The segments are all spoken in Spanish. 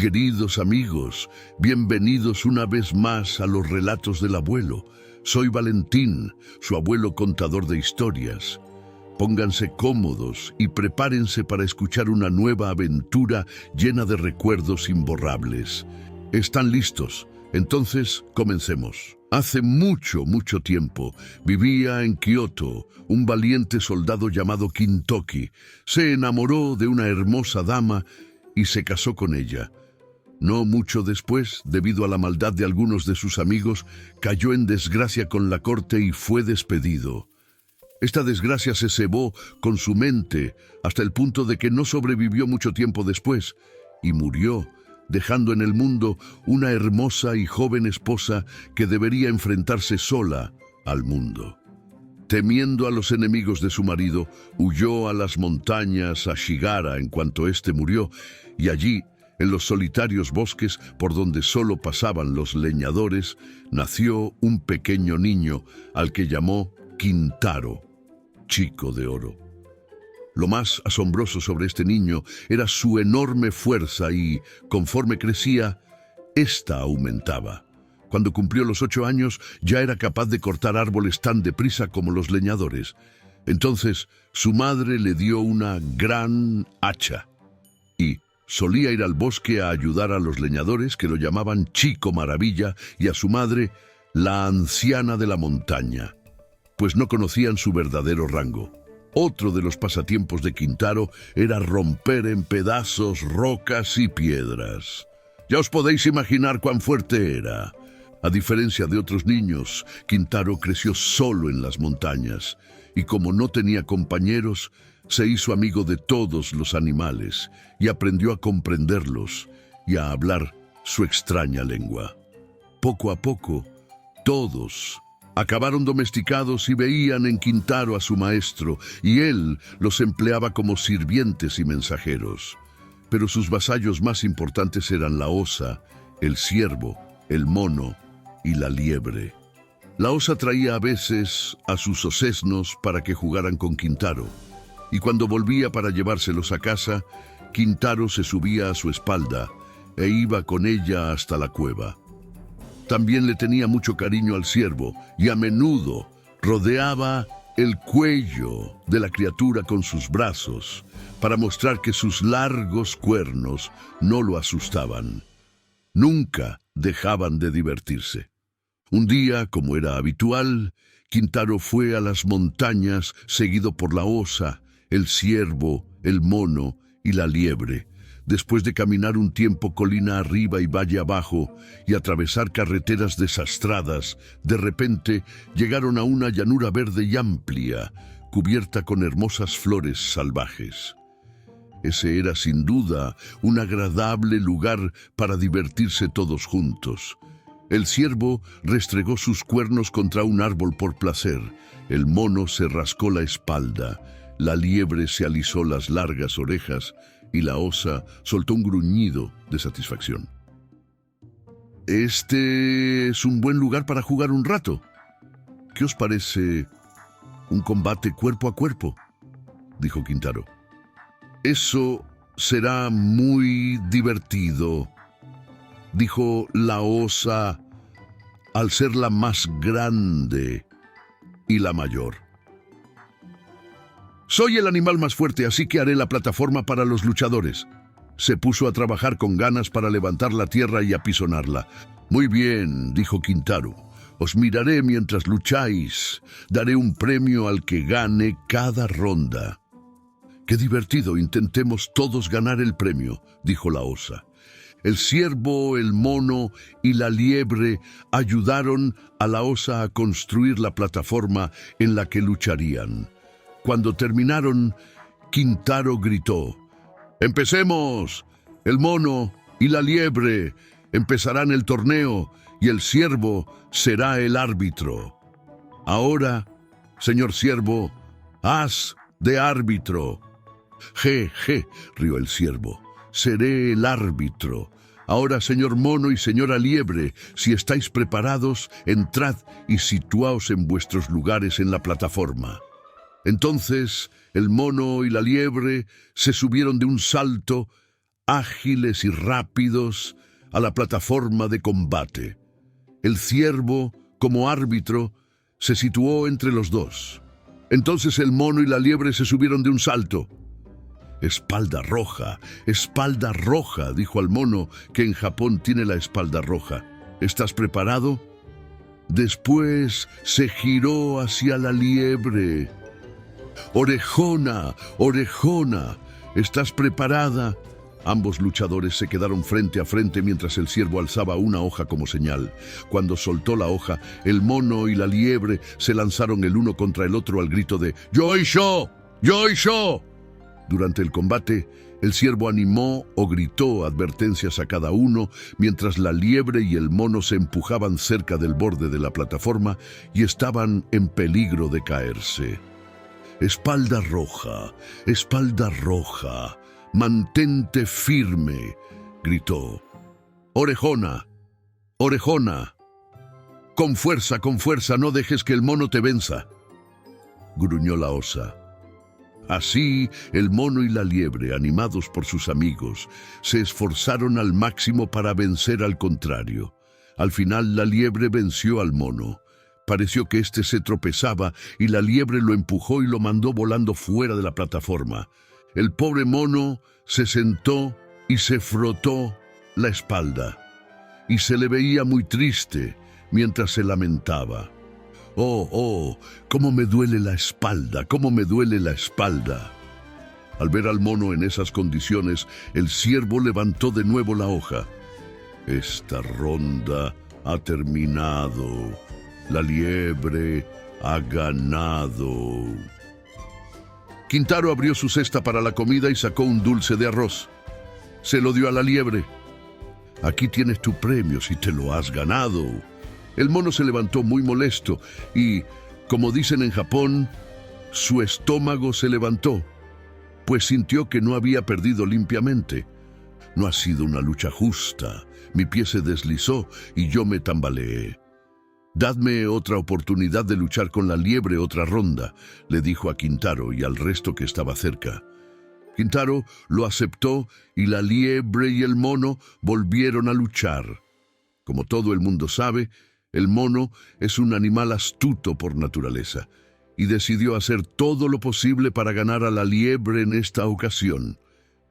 Queridos amigos, bienvenidos una vez más a los relatos del abuelo. Soy Valentín, su abuelo contador de historias. Pónganse cómodos y prepárense para escuchar una nueva aventura llena de recuerdos imborrables. ¿Están listos? Entonces, comencemos. Hace mucho, mucho tiempo, vivía en Kioto un valiente soldado llamado Kintoki. Se enamoró de una hermosa dama y se casó con ella. No mucho después, debido a la maldad de algunos de sus amigos, cayó en desgracia con la corte y fue despedido. Esta desgracia se cebó con su mente hasta el punto de que no sobrevivió mucho tiempo después y murió, dejando en el mundo una hermosa y joven esposa que debería enfrentarse sola al mundo. Temiendo a los enemigos de su marido, huyó a las montañas Ashigara en cuanto éste murió, y allí, en los solitarios bosques por donde solo pasaban los leñadores, nació un pequeño niño al que llamó Kintaro, chico de oro. Lo más asombroso sobre este niño era su enorme fuerza y, conforme crecía, ésta aumentaba. Cuando cumplió los 8 años, ya era capaz de cortar árboles tan deprisa como los leñadores. Entonces, su madre le dio una gran hacha y solía ir al bosque a ayudar a los leñadores, que lo llamaban Chico Maravilla, y a su madre, la anciana de la montaña, pues no conocían su verdadero rango. Otro de los pasatiempos de Kintaro era romper en pedazos rocas y piedras. Ya os podéis imaginar cuán fuerte era. A diferencia de otros niños, Kintaro creció solo en las montañas, y como no tenía compañeros, se hizo amigo de todos los animales y aprendió a comprenderlos y a hablar su extraña lengua. Poco a poco, todos acabaron domesticados y veían en Kintaro a su maestro, y él los empleaba como sirvientes y mensajeros. Pero sus vasallos más importantes eran la osa, el ciervo, el mono y la liebre. La osa traía a veces a sus osesnos para que jugaran con Kintaro, y cuando volvía para llevárselos a casa, Kintaro se subía a su espalda e iba con ella hasta la cueva. También le tenía mucho cariño al ciervo y a menudo rodeaba el cuello de la criatura con sus brazos para mostrar que sus largos cuernos no lo asustaban. Nunca dejaban de divertirse. Un día, como era habitual, Kintaro fue a las montañas seguido por la osa, el ciervo, el mono y la liebre. Después de caminar un tiempo colina arriba y valle abajo y atravesar carreteras desastradas, de repente llegaron a una llanura verde y amplia, cubierta con hermosas flores salvajes. Ese era sin duda un agradable lugar para divertirse todos juntos. El ciervo restregó sus cuernos contra un árbol por placer, el mono se rascó la espalda, la liebre se alisó las largas orejas y la osa soltó un gruñido de satisfacción. «Este es un buen lugar para jugar un rato. ¿Qué os parece un combate cuerpo a cuerpo?», dijo Kintaro. «Eso será muy divertido», dijo la osa, al ser la más grande y la mayor. «Soy el animal más fuerte, así que haré la plataforma para los luchadores». Se puso a trabajar con ganas para levantar la tierra y apisonarla. «Muy bien», dijo Kintaro. «Os miraré mientras lucháis. Daré un premio al que gane cada ronda». «Qué divertido, intentemos todos ganar el premio», dijo la osa. El ciervo, el mono y la liebre ayudaron a la osa a construir la plataforma en la que lucharían. Cuando terminaron, Kintaro gritó: «¡Empecemos! El mono y la liebre empezarán el torneo y el ciervo será el árbitro. Ahora, señor ciervo, haz de árbitro». «Je, rió el ciervo, «seré el árbitro. Ahora, señor mono y señora liebre, si estáis preparados, entrad y situaos en vuestros lugares en la plataforma». Entonces el mono y la liebre se subieron de un salto ágiles y rápidos, a la plataforma de combate. El ciervo, como árbitro, se situó entre los dos. Entonces el mono y la liebre se subieron de un salto. Espalda roja, dijo al mono, que en Japón tiene la espalda roja. ¿Estás preparado? Después se giró hacia la liebre. Orejona, orejona, ¿estás preparada? Ambos luchadores se quedaron frente a frente mientras el ciervo alzaba una hoja como señal. Cuando soltó la hoja, el mono y la liebre se lanzaron el uno contra el otro al grito de ¡Yo y yo! ¡Yo y yo! Durante el combate, el ciervo animó o gritó advertencias a cada uno, mientras la liebre y el mono se empujaban cerca del borde de la plataforma y estaban en peligro de caerse. Espalda roja, mantente firme, gritó. Orejona, orejona, con fuerza, no dejes que el mono te venza, gruñó la osa. Así, el mono y la liebre, animados por sus amigos, se esforzaron al máximo para vencer al contrario. Al final, la liebre venció al mono. Pareció que éste se tropezaba y la liebre lo empujó y lo mandó volando fuera de la plataforma. El pobre mono se sentó y se frotó la espalda, y se le veía muy triste mientras se lamentaba. ¡Oh, cómo me duele la espalda, cómo me duele la espalda! Al ver al mono en esas condiciones, el ciervo levantó de nuevo la hoja. Esta ronda ha terminado. La liebre ha ganado. Quintaro abrió su cesta para la comida y sacó un dulce de arroz. Se lo dio a la liebre. Aquí tienes tu premio si te lo has ganado. El mono se levantó muy molesto y, como dicen en Japón, su estómago se levantó, pues sintió que no había perdido limpiamente. No ha sido una lucha justa. Mi pie se deslizó y yo me tambaleé. Dadme otra oportunidad de luchar con la liebre otra ronda, le dijo a Quintaro y al resto que estaba cerca. Quintaro lo aceptó y la liebre y el mono volvieron a luchar. Como todo el mundo sabe, el mono es un animal astuto por naturaleza y decidió hacer todo lo posible para ganar a la liebre en esta ocasión.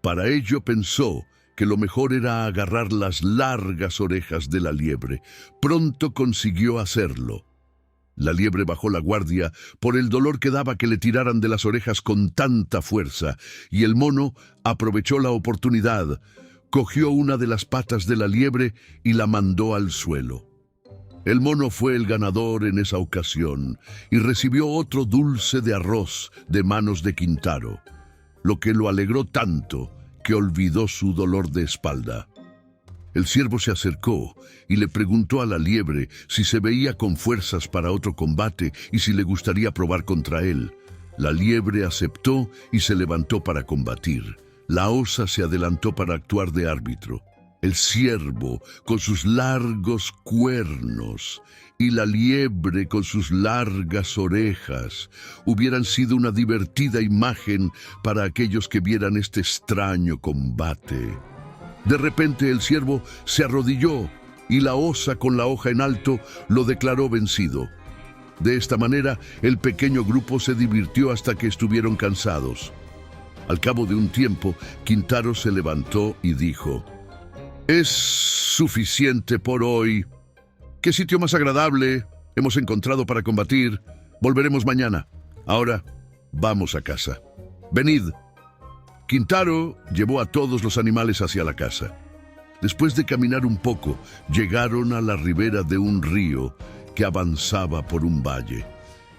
Para ello pensó que lo mejor era agarrar las largas orejas de la liebre. Pronto consiguió hacerlo. La liebre bajó la guardia por el dolor que daba que le tiraran de las orejas con tanta fuerza, y el mono aprovechó la oportunidad, cogió una de las patas de la liebre y la mandó al suelo. El mono fue el ganador en esa ocasión y recibió otro dulce de arroz de manos de Quintaro, lo que lo alegró tanto que olvidó su dolor de espalda. El ciervo se acercó y le preguntó a la liebre si se veía con fuerzas para otro combate y si le gustaría probar contra él. La liebre aceptó y se levantó para combatir. La osa se adelantó para actuar de árbitro. El ciervo con sus largos cuernos y la liebre con sus largas orejas hubieran sido una divertida imagen para aquellos que vieran este extraño combate. De repente el ciervo se arrodilló y la osa con la hoja en alto lo declaró vencido. De esta manera el pequeño grupo se divirtió hasta que estuvieron cansados. Al cabo de un tiempo, Quintaro se levantó y dijo: «Es suficiente por hoy. ¿Qué sitio más agradable hemos encontrado para combatir? Volveremos mañana. Ahora, vamos a casa. Venid». Quintaro llevó a todos los animales hacia la casa. Después de caminar un poco, llegaron a la ribera de un río que avanzaba por un valle.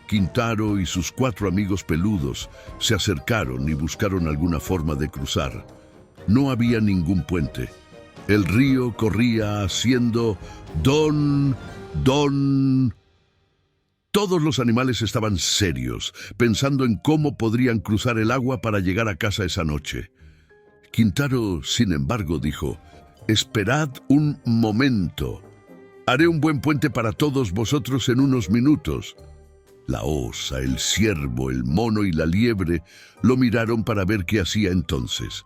Quintaro y sus 4 amigos peludos se acercaron y buscaron alguna forma de cruzar. No había ningún puente. El río corría haciendo don, don. Todos los animales estaban serios, pensando en cómo podrían cruzar el agua para llegar a casa esa noche. Quintaro, sin embargo, dijo: «Esperad un momento. Haré un buen puente para todos vosotros en unos minutos». La osa, el ciervo, el mono y la liebre lo miraron para ver qué hacía entonces.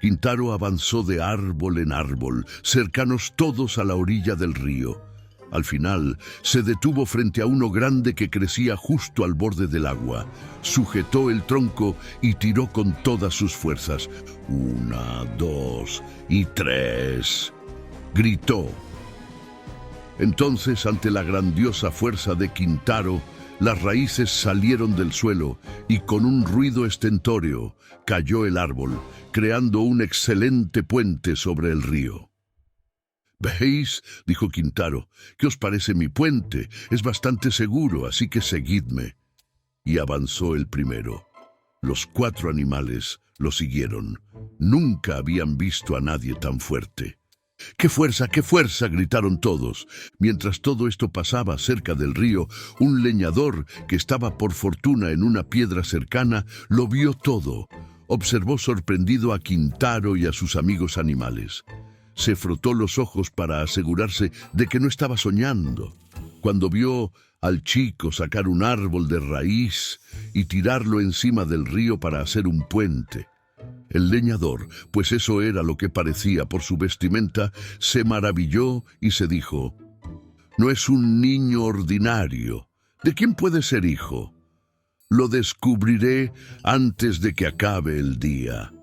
Quintaro avanzó de árbol en árbol, cercanos todos a la orilla del río. Al final, se detuvo frente a uno grande que crecía justo al borde del agua. Sujetó el tronco y tiró con todas sus fuerzas. 1, 2 y 3. Gritó. Entonces, ante la grandiosa fuerza de Quintaro, las raíces salieron del suelo y con un ruido estentóreo cayó el árbol, creando un excelente puente sobre el río. «¿Veis?», dijo Quintaro. «¿Qué os parece mi puente? Es bastante seguro, así que seguidme». Y avanzó el primero. Los 4 animales lo siguieron. Nunca habían visto a nadie tan fuerte. «¡Qué fuerza, qué fuerza!», gritaron todos. Mientras todo esto pasaba cerca del río, un leñador, que estaba por fortuna en una piedra cercana, lo vio todo. Observó sorprendido a Quintaro y a sus amigos animales. Se frotó los ojos para asegurarse de que no estaba soñando. Cuando vio al chico sacar un árbol de raíz y tirarlo encima del río para hacer un puente, el leñador, pues eso era lo que parecía por su vestimenta, se maravilló y se dijo: «No es un niño ordinario. ¿De quién puede ser hijo? Lo descubriré antes de que acabe el día».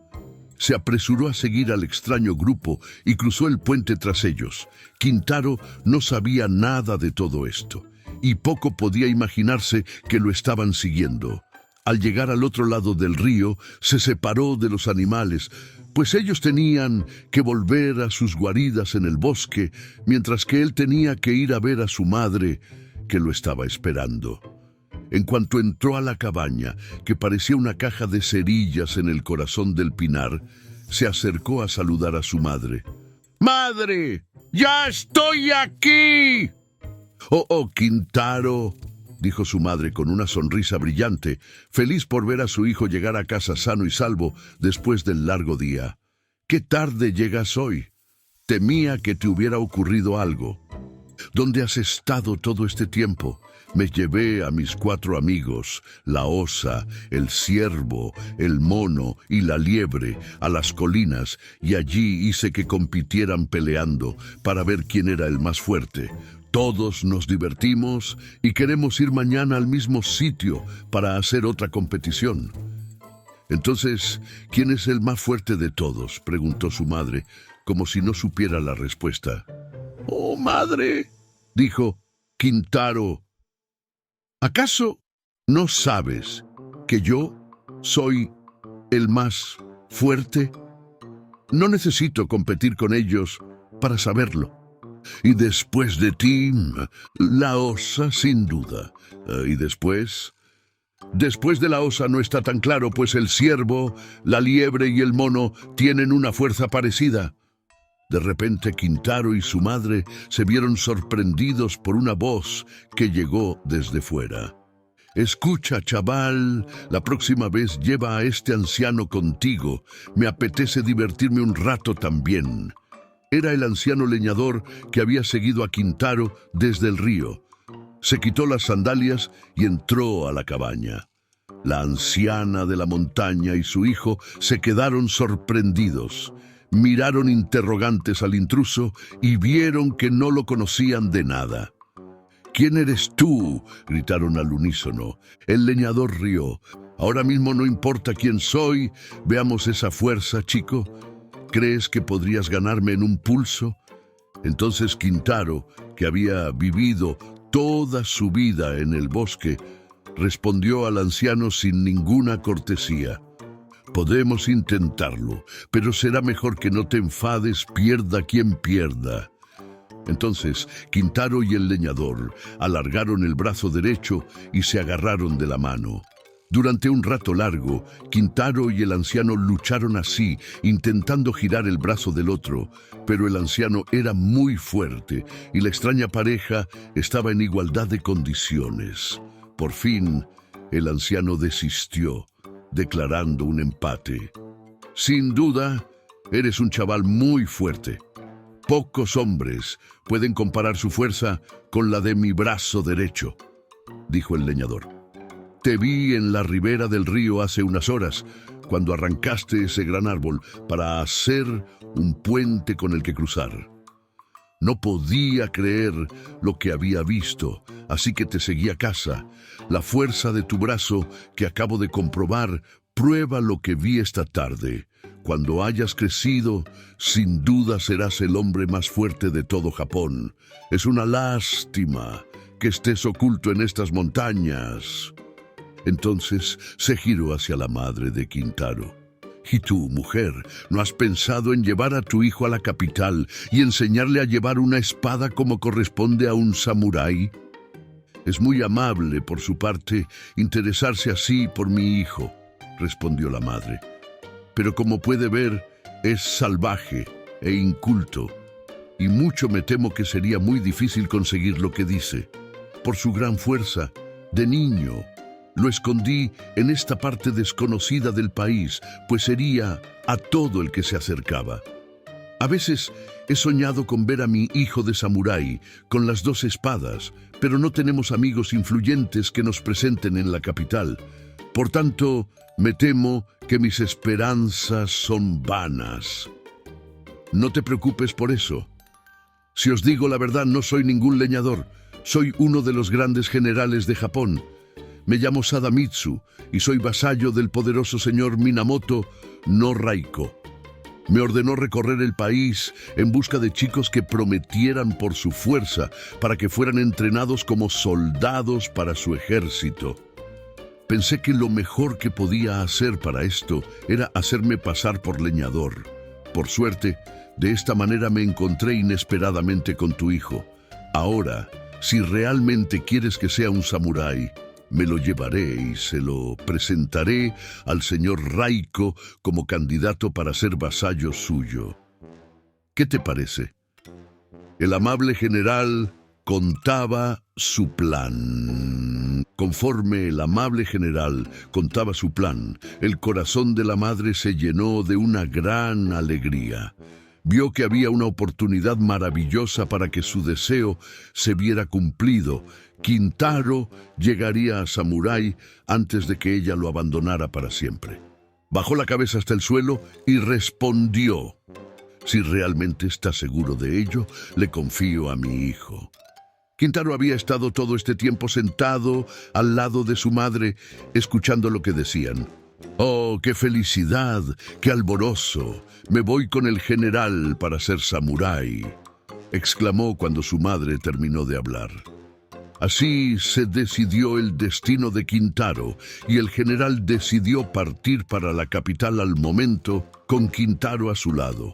Se apresuró a seguir al extraño grupo y cruzó el puente tras ellos. Quintaro no sabía nada de todo esto, y poco podía imaginarse que lo estaban siguiendo. Al llegar al otro lado del río, se separó de los animales, pues ellos tenían que volver a sus guaridas en el bosque, mientras que él tenía que ir a ver a su madre, que lo estaba esperando. En cuanto entró a la cabaña, que parecía una caja de cerillas en el corazón del pinar, se acercó a saludar a su madre. «¡Madre! ¡Ya estoy aquí!». «Oh, Quintaro», dijo su madre con una sonrisa brillante, feliz por ver a su hijo llegar a casa sano y salvo después del largo día. «¿Qué tarde llegas hoy? Temía que te hubiera ocurrido algo. ¿Dónde has estado todo este tiempo?». «Me llevé a mis 4 amigos, la osa, el ciervo, el mono y la liebre, a las colinas, y allí hice que compitieran peleando para ver quién era el más fuerte. Todos nos divertimos y queremos ir mañana al mismo sitio para hacer otra competición». «Entonces, ¿quién es el más fuerte de todos?», preguntó su madre, como si no supiera la respuesta. «Oh, madre», dijo Quintaro, «¿acaso no sabes que yo soy el más fuerte? No necesito competir con ellos para saberlo. Y después de ti, la osa, sin duda. ¿Y después? Después de la osa no está tan claro, pues el ciervo, la liebre y el mono tienen una fuerza parecida». De repente Quintaro y su madre se vieron sorprendidos por una voz que llegó desde fuera. «Escucha, chaval, la próxima vez lleva a este anciano contigo. Me apetece divertirme un rato también». Era el anciano leñador que había seguido a Quintaro desde el río. Se quitó las sandalias y entró a la cabaña. La anciana de la montaña y su hijo se quedaron sorprendidos. Miraron interrogantes al intruso y vieron que no lo conocían de nada. «¿Quién eres tú?», gritaron al unísono. El leñador rió. «Ahora mismo no importa quién soy. Veamos esa fuerza, chico. ¿Crees que podrías ganarme en un pulso?». Entonces Quintaro, que había vivido toda su vida en el bosque, respondió al anciano sin ninguna cortesía: «Podemos intentarlo, pero será mejor que no te enfades, pierda quien pierda». Entonces Quintaro y el leñador alargaron el brazo derecho y se agarraron de la mano. Durante un rato largo, Quintaro y el anciano lucharon así, intentando girar el brazo del otro, pero el anciano era muy fuerte y la extraña pareja estaba en igualdad de condiciones. Por fin, el anciano desistió, declarando un empate. «Sin duda, eres un chaval muy fuerte. Pocos hombres pueden comparar su fuerza con la de mi brazo derecho», dijo el leñador. «Te vi en la ribera del río hace unas horas, cuando arrancaste ese gran árbol para hacer un puente con el que cruzar. No podía creer lo que había visto, así que te seguí a casa. La fuerza de tu brazo que acabo de comprobar prueba lo que vi esta tarde. Cuando hayas crecido, sin duda serás el hombre más fuerte de todo Japón. Es una lástima que estés oculto en estas montañas. Entonces se giró hacia la madre de Kintaro. ¿Y tú, mujer, no has pensado en llevar a tu hijo a la capital y enseñarle a llevar una espada como corresponde a un samurái? Es muy amable por su parte interesarse así por mi hijo, respondió la madre. Pero como puede ver, es salvaje e inculto, y mucho me temo que sería muy difícil conseguir lo que dice. Por su gran fuerza, de niño, lo escondí en esta parte desconocida del país, pues hería a todo el que se acercaba. A veces he soñado con ver a mi hijo de samurái con las 2 espadas, pero no tenemos amigos influyentes que nos presenten en la capital. Por tanto, me temo que mis esperanzas son vanas. No te preocupes por eso. Si os digo la verdad, no soy ningún leñador. Soy uno de los grandes generales de Japón. Me llamo Sadamitsu y soy vasallo del poderoso señor Minamoto no Raiko. Me ordenó recorrer el país en busca de chicos que prometieran por su fuerza para que fueran entrenados como soldados para su ejército. Pensé que lo mejor que podía hacer para esto era hacerme pasar por leñador. Por suerte, de esta manera me encontré inesperadamente con tu hijo. Ahora, si realmente quieres que sea un samurái, me lo llevaré y se lo presentaré al señor Raiko como candidato para ser vasallo suyo. ¿Qué te parece? El amable general contaba su plan. Conforme el amable general contaba su plan, el corazón de la madre se llenó de una gran alegría. Vio que había una oportunidad maravillosa para que su deseo se viera cumplido. Kintaro llegaría a samurái antes de que ella lo abandonara para siempre. Bajó la cabeza hasta el suelo y respondió: si realmente está seguro de ello, le confío a mi hijo. Kintaro había estado todo este tiempo sentado al lado de su madre, escuchando lo que decían. ¡Oh, qué felicidad! ¡Qué alborozo! Me voy con el general para ser samurái, exclamó cuando su madre terminó de hablar. Así se decidió el destino de Kintaro, y el general decidió partir para la capital al momento, con Kintaro a su lado.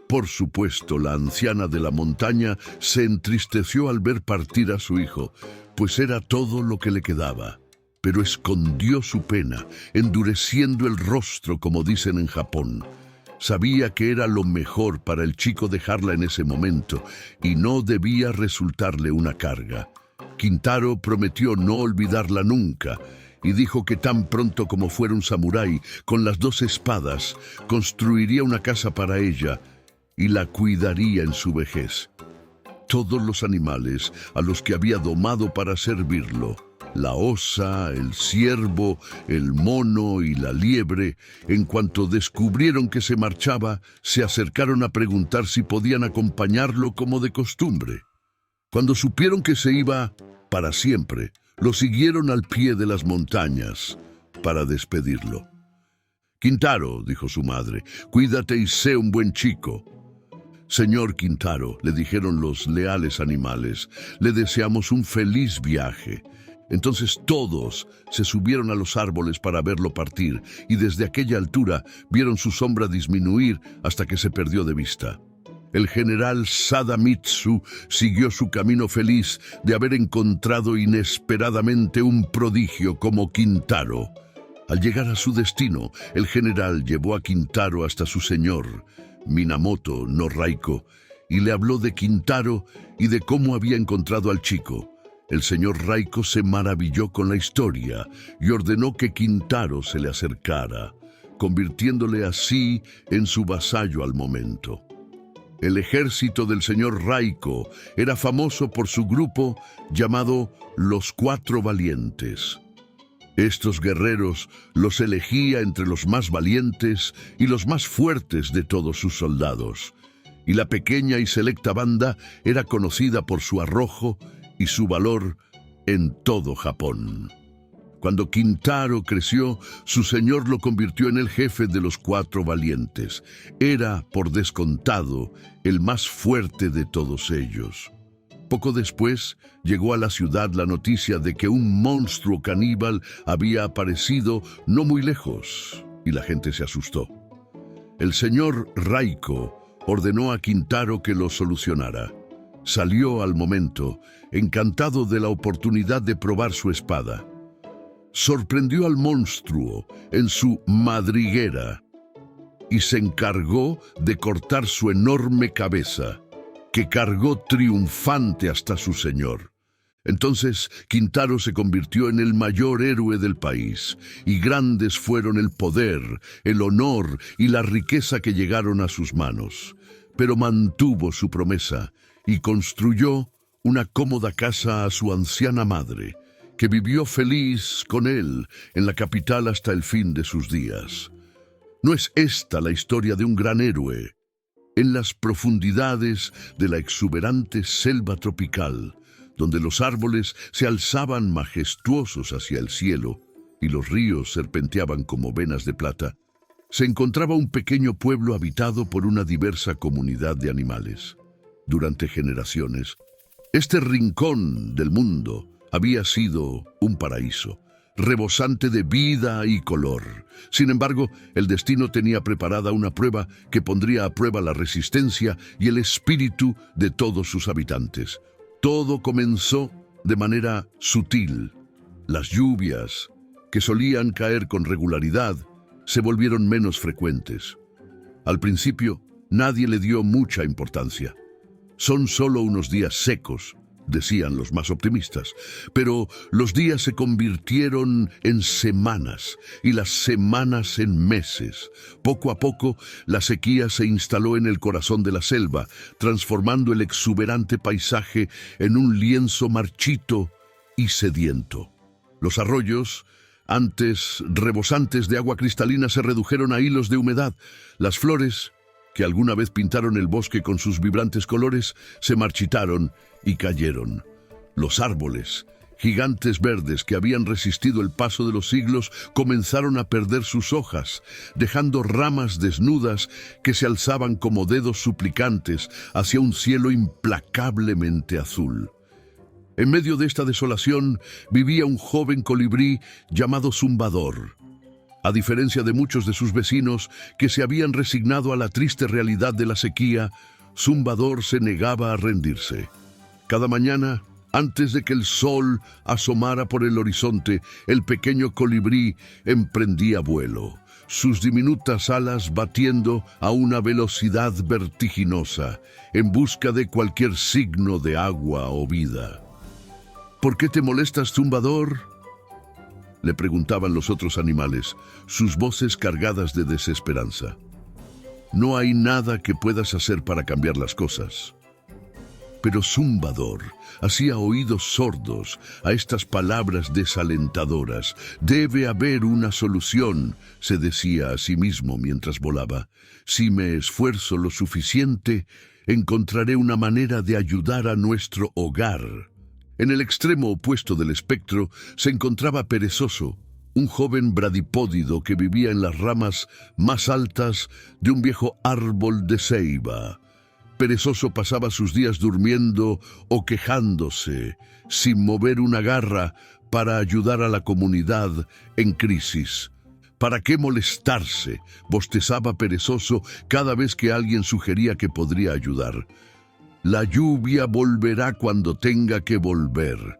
Por supuesto, la anciana de la montaña se entristeció al ver partir a su hijo, pues era todo lo que le quedaba. Pero escondió su pena, endureciendo el rostro, como dicen en Japón. Sabía que era lo mejor para el chico dejarla en ese momento, y no debía resultarle una carga. Kintaro prometió no olvidarla nunca, y dijo que tan pronto como fuera un samurái, con las 2 espadas, construiría una casa para ella y la cuidaría en su vejez. Todos los animales a los que había domado para servirlo, la osa, el ciervo, el mono y la liebre, en cuanto descubrieron que se marchaba, se acercaron a preguntar si podían acompañarlo como de costumbre. Cuando supieron que se iba para siempre, lo siguieron al pie de las montañas para despedirlo. «Kintaro», dijo su madre, «cuídate y sé un buen chico». «Señor Kintaro», le dijeron los leales animales, «le deseamos un feliz viaje». Entonces todos se subieron a los árboles para verlo partir, y desde aquella altura vieron su sombra disminuir hasta que se perdió de vista. El general Sadamitsu siguió su camino feliz de haber encontrado inesperadamente un prodigio como Kintaro. Al llegar a su destino, el general llevó a Kintaro hasta su señor, Minamoto no Raiko, y le habló de Kintaro y de cómo había encontrado al chico. El señor Raiko se maravilló con la historia y ordenó que Kintaro se le acercara, convirtiéndole así en su vasallo al momento. El ejército del señor Raiko era famoso por su grupo llamado Los Cuatro Valientes. Estos guerreros los elegía entre los más valientes y los más fuertes de todos sus soldados, y la pequeña y selecta banda era conocida por su arrojo y su valor en todo Japón. Cuando Kintaro creció, su señor lo convirtió en el jefe de los 4 valientes. Era, por descontado, el más fuerte de todos ellos. Poco después, llegó a la ciudad la noticia de que un monstruo caníbal había aparecido no muy lejos, y la gente se asustó. El señor Raiko ordenó a Kintaro que lo solucionara. Salió al momento, encantado de la oportunidad de probar su espada. Sorprendió al monstruo en su madriguera y se encargó de cortar su enorme cabeza, que cargó triunfante hasta su señor. Entonces Kintaro se convirtió en el mayor héroe del país, y grandes fueron el poder, el honor y la riqueza que llegaron a sus manos. Pero mantuvo su promesa y construyó una cómoda casa a su anciana madre, que vivió feliz con él en la capital hasta el fin de sus días. ¿No es esta la historia de un gran héroe? En las profundidades de la exuberante selva tropical, donde los árboles se alzaban majestuosos hacia el cielo y los ríos serpenteaban como venas de plata, se encontraba un pequeño pueblo habitado por una diversa comunidad de animales. Durante generaciones, este rincón del mundo había sido un paraíso, rebosante de vida y color. Sin embargo, el destino tenía preparada una prueba que pondría a prueba la resistencia y el espíritu de todos sus habitantes. Todo comenzó de manera sutil. Las lluvias, que solían caer con regularidad, se volvieron menos frecuentes. Al principio, nadie le dio mucha importancia. Son solo unos días secos, decían los más optimistas, pero los días se convirtieron en semanas y las semanas en meses. Poco a poco, la sequía se instaló en el corazón de la selva, transformando el exuberante paisaje en un lienzo marchito y sediento. Los arroyos, antes rebosantes de agua cristalina, se redujeron a hilos de humedad. Las flores, que alguna vez pintaron el bosque con sus vibrantes colores, se marchitaron y cayeron. Los árboles, gigantes verdes que habían resistido el paso de los siglos, comenzaron a perder sus hojas, dejando ramas desnudas que se alzaban como dedos suplicantes hacia un cielo implacablemente azul. En medio de esta desolación vivía un joven colibrí llamado Zumbador. A diferencia de muchos de sus vecinos que se habían resignado a la triste realidad de la sequía, Zumbador se negaba a rendirse. Cada mañana, antes de que el sol asomara por el horizonte, el pequeño colibrí emprendía vuelo, sus diminutas alas batiendo a una velocidad vertiginosa, en busca de cualquier signo de agua o vida. ¿Por qué te molestas, Zumbador?, le preguntaban los otros animales, sus voces cargadas de desesperanza. No hay nada que puedas hacer para cambiar las cosas. Pero Zumbador hacía oídos sordos a estas palabras desalentadoras. Debe haber una solución, se decía a sí mismo mientras volaba. Si me esfuerzo lo suficiente, encontraré una manera de ayudar a nuestro hogar. En el extremo opuesto del espectro se encontraba Perezoso, un joven bradipódido que vivía en las ramas más altas de un viejo árbol de ceiba. Perezoso pasaba sus días durmiendo o quejándose, sin mover una garra para ayudar a la comunidad en crisis. ¿Para qué molestarse?, bostezaba Perezoso cada vez que alguien sugería que podría ayudar. La lluvia volverá cuando tenga que volver.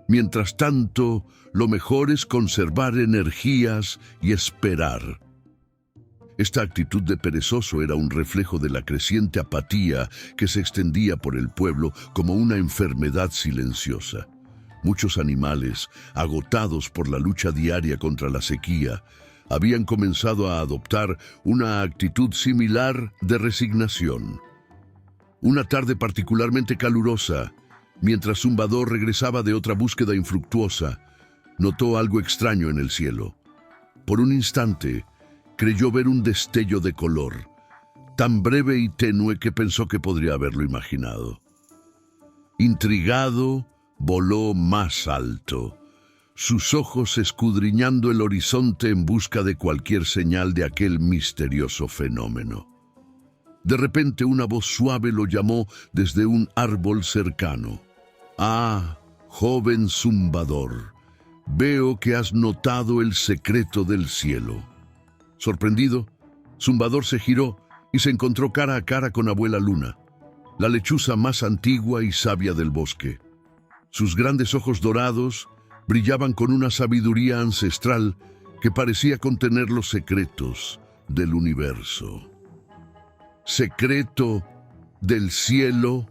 Mientras tanto, lo mejor es conservar energías y esperar. Esta actitud de Perezoso era un reflejo de la creciente apatía que se extendía por el pueblo como una enfermedad silenciosa. Muchos animales, agotados por la lucha diaria contra la sequía, habían comenzado a adoptar una actitud similar de resignación. Una tarde particularmente calurosa, mientras Zumbador regresaba de otra búsqueda infructuosa, notó algo extraño en el cielo. Por un instante, creyó ver un destello de color, tan breve y tenue que pensó que podría haberlo imaginado. Intrigado, voló más alto, sus ojos escudriñando el horizonte en busca de cualquier señal de aquel misterioso fenómeno. De repente una voz suave lo llamó desde un árbol cercano. «Ah, joven zumbador, veo que has notado el secreto del cielo». Sorprendido, Zumbador se giró y se encontró cara a cara con Abuela Luna, la lechuza más antigua y sabia del bosque. Sus grandes ojos dorados brillaban con una sabiduría ancestral que parecía contener los secretos del universo. ¿Secreto del cielo?,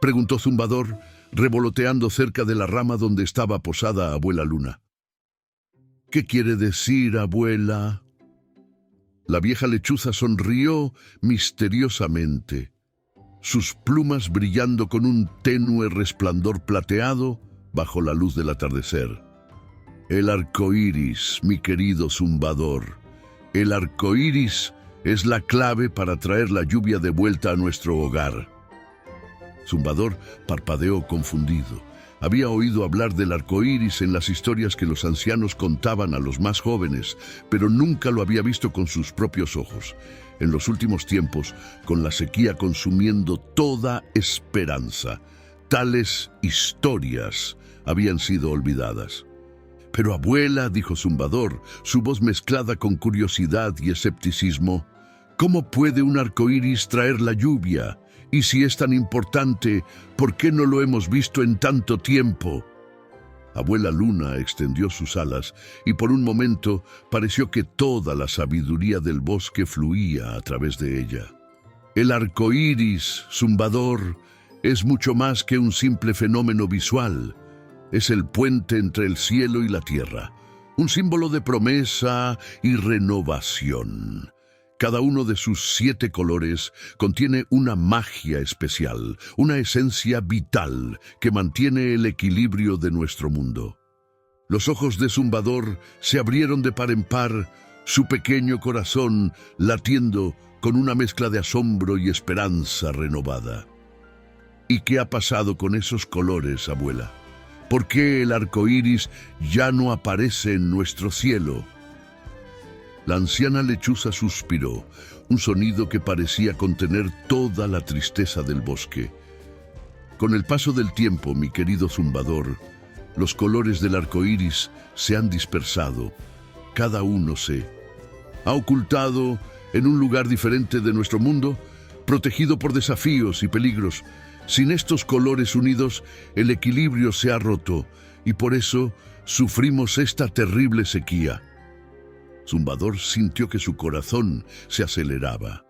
preguntó Zumbador, revoloteando cerca de la rama donde estaba posada Abuela Luna. «¿Qué quiere decir, abuela?». La vieja lechuza sonrió misteriosamente, sus plumas brillando con un tenue resplandor plateado bajo la luz del atardecer. «El arco iris, mi querido Zumbador. El arco iris es la clave para traer la lluvia de vuelta a nuestro hogar». Zumbador parpadeó confundido. Había oído hablar del arco iris en las historias que los ancianos contaban a los más jóvenes, pero nunca lo había visto con sus propios ojos. En los últimos tiempos, con la sequía consumiendo toda esperanza, tales historias habían sido olvidadas. «Pero abuela», dijo Zumbador, su voz mezclada con curiosidad y escepticismo, «¿cómo puede un arco iris traer la lluvia? Y si es tan importante, ¿por qué no lo hemos visto en tanto tiempo?». Abuela Luna extendió sus alas y por un momento pareció que toda la sabiduría del bosque fluía a través de ella. «El arco iris, Zumbador, es mucho más que un simple fenómeno visual. Es el puente entre el cielo y la tierra, un símbolo de promesa y renovación. Cada uno de sus 7 colores contiene una magia especial, una esencia vital que mantiene el equilibrio de nuestro mundo». Los ojos de Zumbador se abrieron de par en par, su pequeño corazón latiendo con una mezcla de asombro y esperanza renovada. «¿Y qué ha pasado con esos colores, abuela? ¿Por qué el arco iris ya no aparece en nuestro cielo?». La anciana lechuza suspiró, un sonido que parecía contener toda la tristeza del bosque. «Con el paso del tiempo, mi querido Zumbador, los colores del arco iris se han dispersado. Cada uno se ha ocultado en un lugar diferente de nuestro mundo, protegido por desafíos y peligros. Sin estos colores unidos, el equilibrio se ha roto y por eso sufrimos esta terrible sequía». Zumbador sintió que su corazón se aceleraba.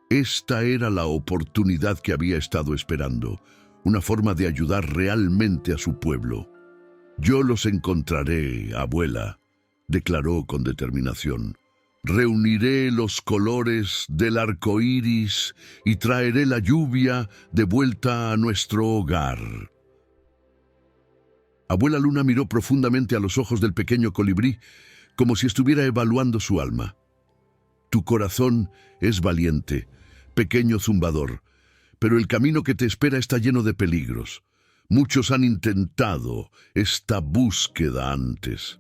Esta era la oportunidad que había estado esperando, una forma de ayudar realmente a su pueblo. «Yo los encontraré, abuela», declaró con determinación. «Reuniré los colores del arco iris y traeré la lluvia de vuelta a nuestro hogar». Abuela Luna miró profundamente a los ojos del pequeño colibrí, como si estuviera evaluando su alma. «Tu corazón es valiente, pequeño Zumbador, pero el camino que te espera está lleno de peligros. Muchos han intentado esta búsqueda antes,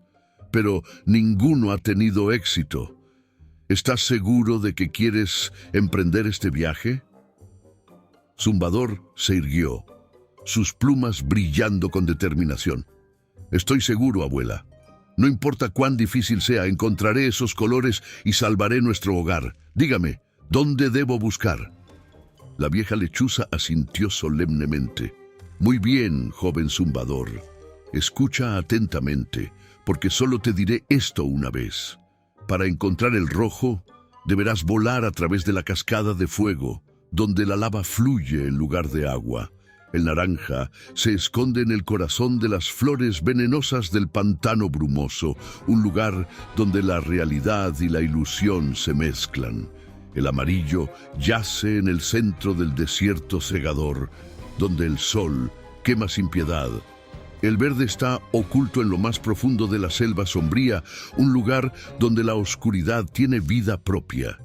pero ninguno ha tenido éxito. ¿Estás seguro de que quieres emprender este viaje?». Zumbador se irguió, sus plumas brillando con determinación. «Estoy seguro, abuela. No importa cuán difícil sea, encontraré esos colores y salvaré nuestro hogar. Dígame, ¿dónde debo buscar?». La vieja lechuza asintió solemnemente. «Muy bien, joven Zumbador. Escucha atentamente, porque solo te diré esto una vez. Para encontrar el rojo, deberás volar a través de la cascada de fuego, donde la lava fluye en lugar de agua. El naranja se esconde en el corazón de las flores venenosas del pantano brumoso, un lugar donde la realidad y la ilusión se mezclan. El amarillo yace en el centro del desierto cegador, donde el sol quema sin piedad El verde está oculto en lo más profundo de la selva sombría, un lugar donde la oscuridad tiene vida propia.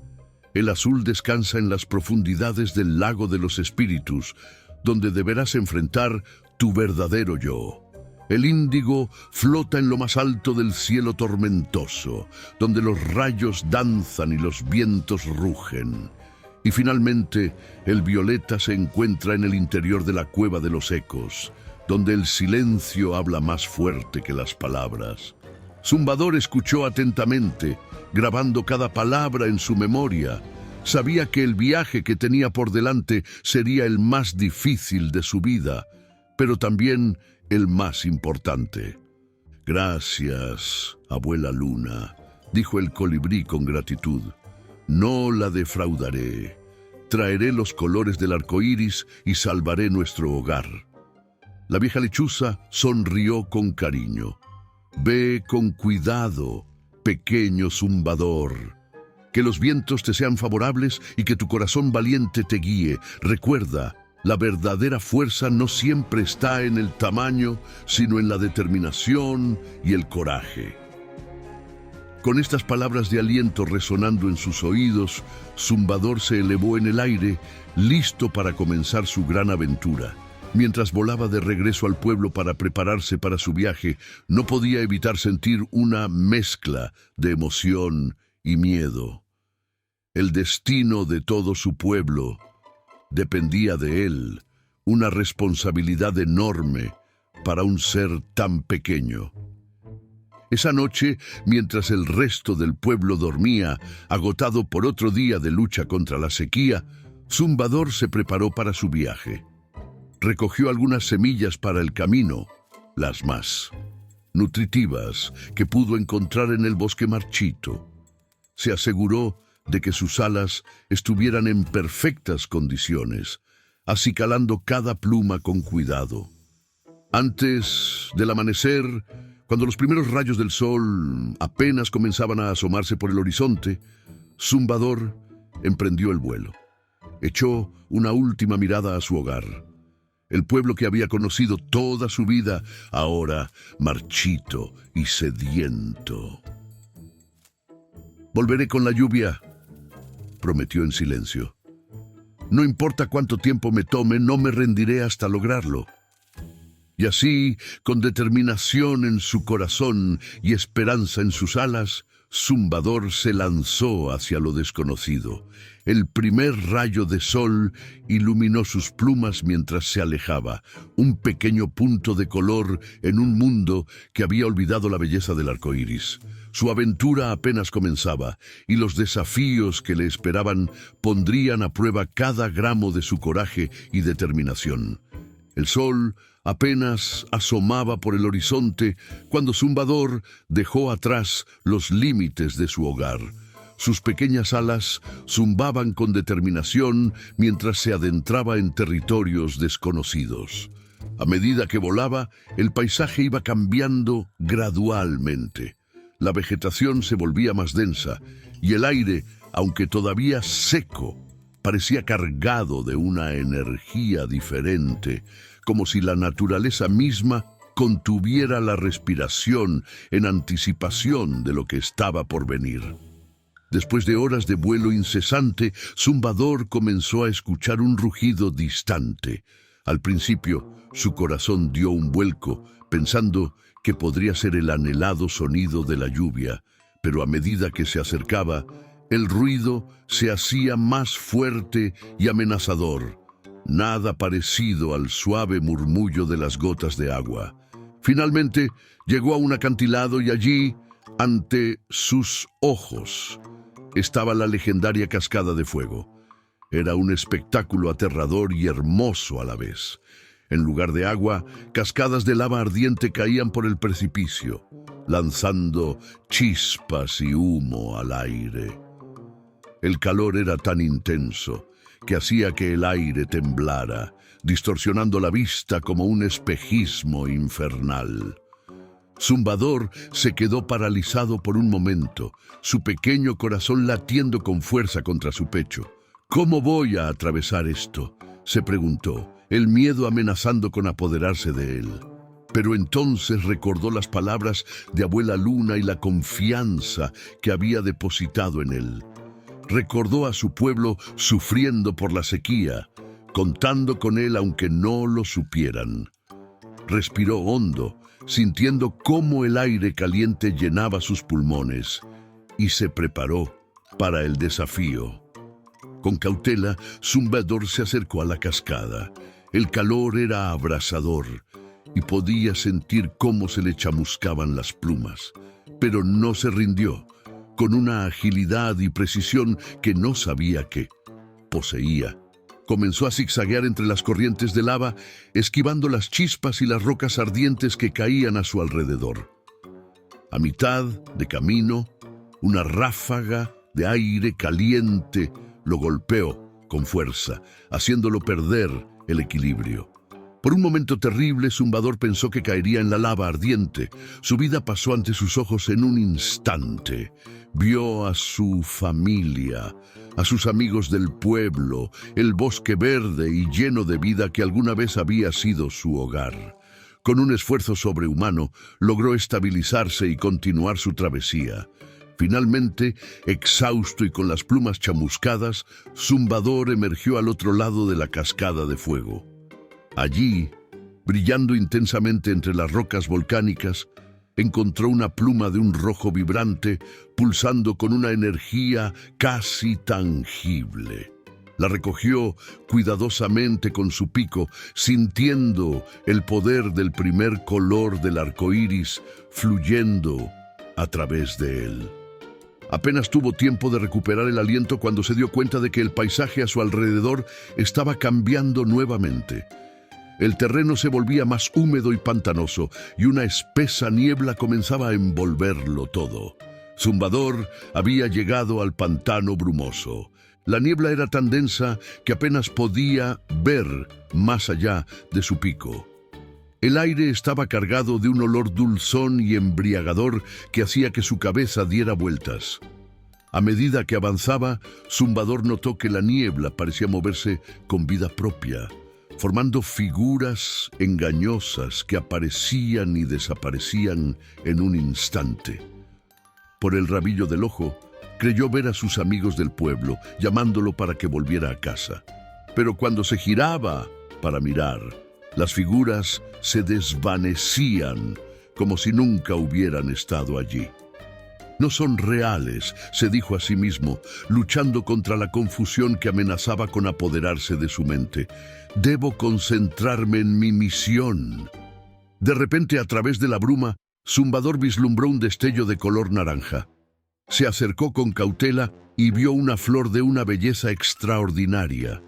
El azul descansa en las profundidades del lago de los espíritus, donde deberás enfrentar tu verdadero yo. El índigo flota en lo más alto del cielo tormentoso, donde los rayos danzan y los vientos rugen. Y finalmente, el violeta se encuentra en el interior de la cueva de los ecos, donde el silencio habla más fuerte que las palabras. Zumbador escuchó atentamente, grabando cada palabra en su memoria. Sabía que el viaje que tenía por delante sería el más difícil de su vida, pero también el más importante. «Gracias, abuela Luna», dijo el colibrí con gratitud. «No la defraudaré. Traeré los colores del arco iris y salvaré nuestro hogar». La vieja lechuza sonrió con cariño. «Ve con cuidado, pequeño zumbador. Que los vientos te sean favorables y que tu corazón valiente te guíe. Recuerda, la verdadera fuerza no siempre está en el tamaño, sino en la determinación y el coraje». Con estas palabras de aliento resonando en sus oídos, Zumbador se elevó en el aire, listo para comenzar su gran aventura. Mientras volaba de regreso al pueblo para prepararse para su viaje, no podía evitar sentir una mezcla de emoción y miedo. El destino de todo su pueblo dependía de él, una responsabilidad enorme para un ser tan pequeño. Esa noche, mientras el resto del pueblo dormía, agotado por otro día de lucha contra la sequía, Zumbador se preparó para su viaje. Recogió algunas semillas para el camino, las más nutritivas que pudo encontrar en el bosque marchito. Se aseguró de que sus alas estuvieran en perfectas condiciones, acicalando cada pluma con cuidado. Antes del amanecer, cuando los primeros rayos del sol apenas comenzaban a asomarse por el horizonte, Zumbador emprendió el vuelo. Echó una última mirada a su hogar. El pueblo que había conocido toda su vida, ahora marchito y sediento. «Volveré con la lluvia», prometió en silencio. «No importa cuánto tiempo me tome, no me rendiré hasta lograrlo». Y así, con determinación en su corazón y esperanza en sus alas, Zumbador se lanzó hacia lo desconocido. El primer rayo de sol iluminó sus plumas mientras se alejaba, un pequeño punto de color en un mundo que había olvidado la belleza del arco iris. Su aventura apenas comenzaba, y los desafíos que le esperaban pondrían a prueba cada gramo de su coraje y determinación. El sol apenas asomaba por el horizonte cuando Zumbador dejó atrás los límites de su hogar. Sus pequeñas alas zumbaban con determinación mientras se adentraba en territorios desconocidos. A medida que volaba, el paisaje iba cambiando gradualmente. La vegetación se volvía más densa y el aire, aunque todavía seco, parecía cargado de una energía diferente, como si la naturaleza misma contuviera la respiración en anticipación de lo que estaba por venir. Después de horas de vuelo incesante, Zumbador comenzó a escuchar un rugido distante. Al principio, su corazón dio un vuelco, pensando que podría ser el anhelado sonido de la lluvia, pero a medida que se acercaba, el ruido se hacía más fuerte y amenazador, nada parecido al suave murmullo de las gotas de agua. Finalmente, llegó a un acantilado y allí, ante sus ojos, estaba la legendaria cascada de fuego. Era un espectáculo aterrador y hermoso a la vez. En lugar de agua, cascadas de lava ardiente caían por el precipicio, lanzando chispas y humo al aire. El calor era tan intenso que hacía que el aire temblara, distorsionando la vista como un espejismo infernal. Zumbador se quedó paralizado por un momento, su pequeño corazón latiendo con fuerza contra su pecho. «¿Cómo voy a atravesar esto?», se preguntó, el miedo amenazando con apoderarse de él. Pero entonces recordó las palabras de Abuela Luna y la confianza que había depositado en él. Recordó a su pueblo sufriendo por la sequía, contando con él aunque no lo supieran. Respiró hondo, sintiendo cómo el aire caliente llenaba sus pulmones, y se preparó para el desafío. Con cautela, Zumbador se acercó a la cascada. El calor era abrasador y podía sentir cómo se le chamuscaban las plumas. Pero no se rindió, con una agilidad y precisión que no sabía que poseía. Comenzó a zigzaguear entre las corrientes de lava, esquivando las chispas y las rocas ardientes que caían a su alrededor. A mitad de camino, una ráfaga de aire caliente lo golpeó con fuerza, haciéndolo perder el equilibrio. Por un momento terrible, Zumbador pensó que caería en la lava ardiente. Su vida pasó ante sus ojos en un instante. Vio a su familia, a sus amigos del pueblo, el bosque verde y lleno de vida que alguna vez había sido su hogar. Con un esfuerzo sobrehumano, logró estabilizarse y continuar su travesía. Finalmente, exhausto y con las plumas chamuscadas, Zumbador emergió al otro lado de la cascada de fuego. Allí, brillando intensamente entre las rocas volcánicas, encontró una pluma de un rojo vibrante, pulsando con una energía casi tangible. La recogió cuidadosamente con su pico, sintiendo el poder del primer color del arco iris fluyendo a través de él. Apenas tuvo tiempo de recuperar el aliento cuando se dio cuenta de que el paisaje a su alrededor estaba cambiando nuevamente. El terreno se volvía más húmedo y pantanoso, y una espesa niebla comenzaba a envolverlo todo. Zumbador había llegado al pantano brumoso. La niebla era tan densa que apenas podía ver más allá de su pico. El aire estaba cargado de un olor dulzón y embriagador que hacía que su cabeza diera vueltas. A medida que avanzaba, Zumbador notó que la niebla parecía moverse con vida propia, formando figuras engañosas que aparecían y desaparecían en un instante. Por el rabillo del ojo, creyó ver a sus amigos del pueblo, llamándolo para que volviera a casa. Pero cuando se giraba para mirar, las figuras se desvanecían como si nunca hubieran estado allí. No son reales, se dijo a sí mismo, luchando contra la confusión que amenazaba con apoderarse de su mente. Debo concentrarme en mi misión. De repente, a través de la bruma, Zumbador vislumbró un destello de color naranja. Se acercó con cautela y vio una flor de una belleza extraordinaria.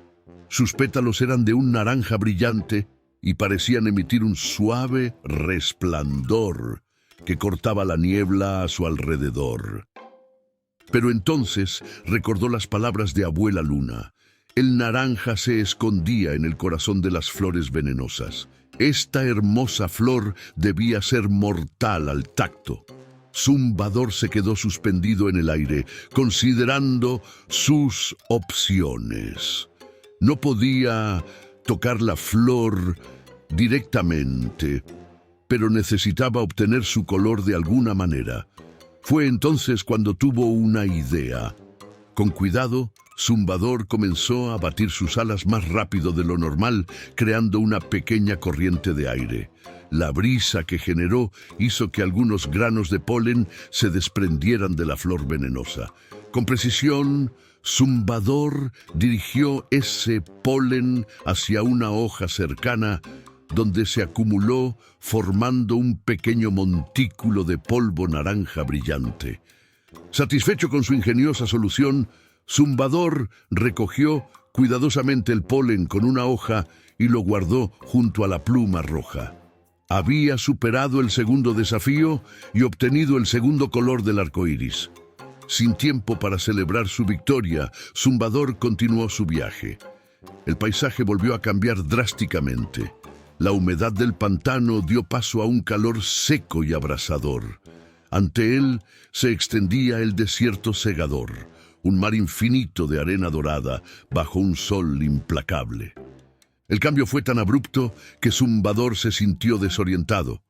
Sus pétalos eran de un naranja brillante y parecían emitir un suave resplandor que cortaba la niebla a su alrededor. Pero entonces recordó las palabras de Abuela Luna. El naranja se escondía en el corazón de las flores venenosas. Esta hermosa flor debía ser mortal al tacto. Zumbador se quedó suspendido en el aire, considerando sus opciones. No podía tocar la flor directamente, pero necesitaba obtener su color de alguna manera. Fue entonces cuando tuvo una idea. Con cuidado, Zumbador comenzó a batir sus alas más rápido de lo normal, creando una pequeña corriente de aire. La brisa que generó hizo que algunos granos de polen se desprendieran de la flor venenosa. Con precisión, Zumbador dirigió ese polen hacia una hoja cercana, donde se acumuló formando un pequeño montículo de polvo naranja brillante. Satisfecho con su ingeniosa solución, Zumbador recogió cuidadosamente el polen con una hoja y lo guardó junto a la pluma roja. Había superado el segundo desafío y obtenido el segundo color del arco iris. Sin tiempo para celebrar su victoria, Zumbador continuó su viaje. El paisaje volvió a cambiar drásticamente. La humedad del pantano dio paso a un calor seco y abrasador. Ante él se extendía el desierto cegador, un mar infinito de arena dorada bajo un sol implacable. El cambio fue tan abrupto que Zumbador se sintió desorientado.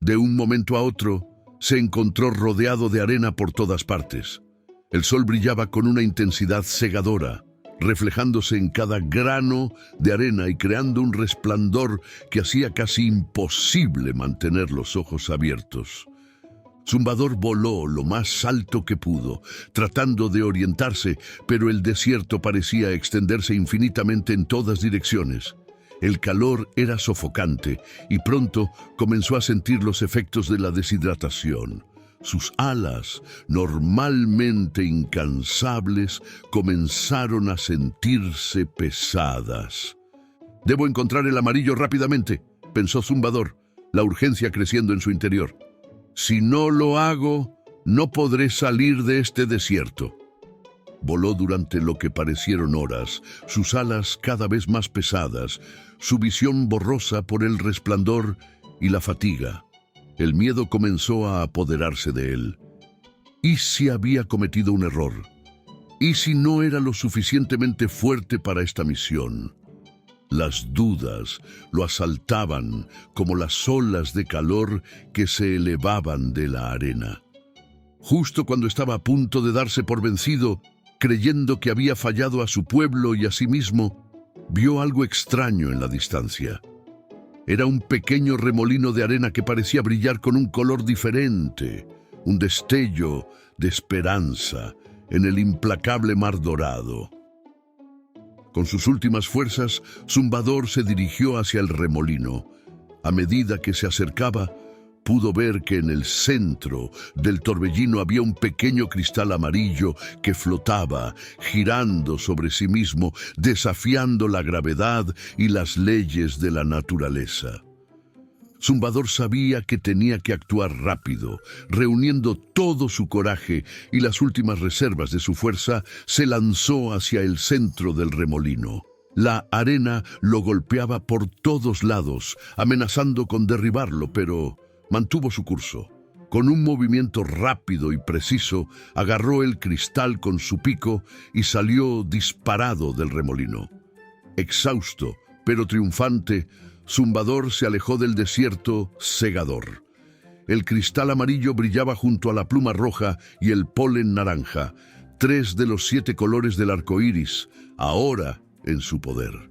De un momento a otro, se encontró rodeado de arena por todas partes. El sol brillaba con una intensidad cegadora, reflejándose en cada grano de arena y creando un resplandor que hacía casi imposible mantener los ojos abiertos. Zumbador voló lo más alto que pudo, tratando de orientarse, pero el desierto parecía extenderse infinitamente en todas direcciones. El calor era sofocante y pronto comenzó a sentir los efectos de la deshidratación. Sus alas, normalmente incansables, comenzaron a sentirse pesadas. «Debo encontrar el amarillo rápidamente», pensó Zumbador, la urgencia creciendo en su interior. «Si no lo hago, no podré salir de este desierto». Voló durante lo que parecieron horas, sus alas cada vez más pesadas, su visión borrosa por el resplandor y la fatiga. El miedo comenzó a apoderarse de él. ¿Y si había cometido un error? ¿Y si no era lo suficientemente fuerte para esta misión? Las dudas lo asaltaban como las olas de calor que se elevaban de la arena. Justo cuando estaba a punto de darse por vencido, creyendo que había fallado a su pueblo y a sí mismo, vio algo extraño en la distancia. Era un pequeño remolino de arena que parecía brillar con un color diferente, un destello de esperanza en el implacable mar dorado. Con sus últimas fuerzas, Zumbador se dirigió hacia el remolino. A medida que se acercaba, pudo ver que en el centro del torbellino había un pequeño cristal amarillo que flotaba, girando sobre sí mismo, desafiando la gravedad y las leyes de la naturaleza. Zumbador sabía que tenía que actuar rápido. Reuniendo todo su coraje y las últimas reservas de su fuerza, se lanzó hacia el centro del remolino. La arena lo golpeaba por todos lados, amenazando con derribarlo, pero mantuvo su curso. Con un movimiento rápido y preciso, agarró el cristal con su pico y salió disparado del remolino. Exhausto, pero triunfante, Zumbador se alejó del desierto cegador. El cristal amarillo brillaba junto a la pluma roja y el polen naranja, 3 de los 7 colores del arco iris, ahora en su poder.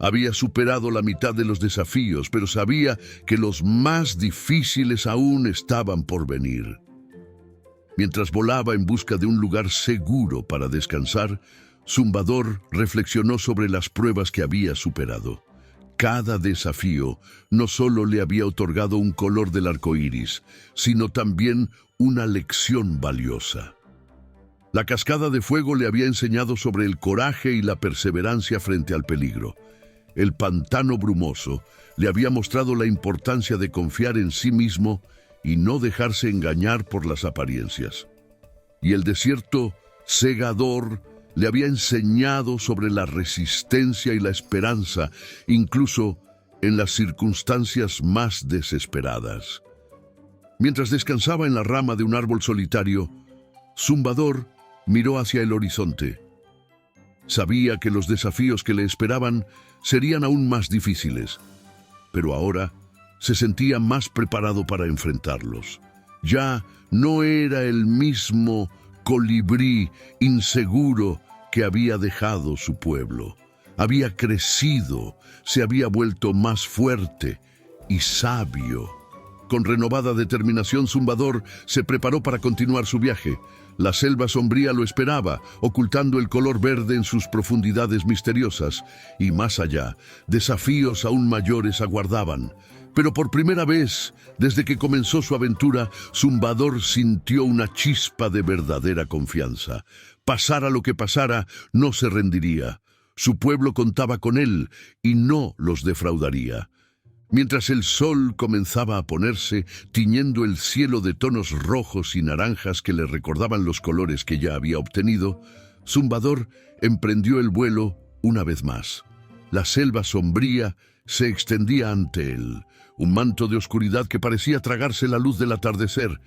Había superado la mitad de los desafíos, pero sabía que los más difíciles aún estaban por venir. Mientras volaba en busca de un lugar seguro para descansar, Zumbador reflexionó sobre las pruebas que había superado. Cada desafío no solo le había otorgado un color del arco iris, sino también una lección valiosa. La cascada de fuego le había enseñado sobre el coraje y la perseverancia frente al peligro. El pantano brumoso le había mostrado la importancia de confiar en sí mismo y no dejarse engañar por las apariencias. Y el desierto cegador le había enseñado sobre la resistencia y la esperanza, incluso en las circunstancias más desesperadas. Mientras descansaba en la rama de un árbol solitario, Zumbador miró hacia el horizonte. Sabía que los desafíos que le esperaban serían aún más difíciles, pero ahora se sentía más preparado para enfrentarlos. Ya no era el mismo colibrí inseguro que había dejado su pueblo. Había crecido, se había vuelto más fuerte y sabio. Con renovada determinación, Zumbador se preparó para continuar su viaje. La selva sombría lo esperaba, ocultando el color verde en sus profundidades misteriosas. Y más allá, desafíos aún mayores aguardaban. Pero por primera vez, desde que comenzó su aventura, Zumbador sintió una chispa de verdadera confianza. Pasara lo que pasara, no se rendiría. Su pueblo contaba con él y no los defraudaría. Mientras el sol comenzaba a ponerse, tiñendo el cielo de tonos rojos y naranjas que le recordaban los colores que ya había obtenido, Zumbador emprendió el vuelo una vez más. La selva sombría se extendía ante él, un manto de oscuridad que parecía tragarse la luz del atardecer.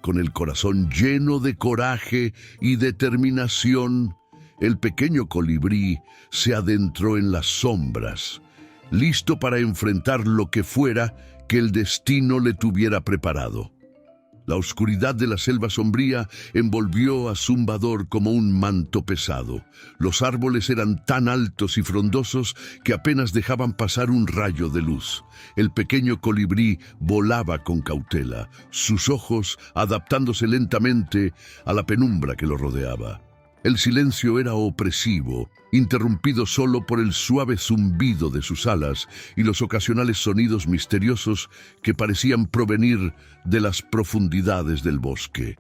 Con el corazón lleno de coraje y determinación, el pequeño colibrí se adentró en las sombras, listo para enfrentar lo que fuera que el destino le tuviera preparado. La oscuridad de la selva sombría envolvió a Zumbador como un manto pesado. Los árboles eran tan altos y frondosos que apenas dejaban pasar un rayo de luz. El pequeño colibrí volaba con cautela, sus ojos adaptándose lentamente a la penumbra que lo rodeaba. El silencio era opresivo, interrumpido solo por el suave zumbido de sus alas y los ocasionales sonidos misteriosos que parecían provenir de las profundidades del bosque.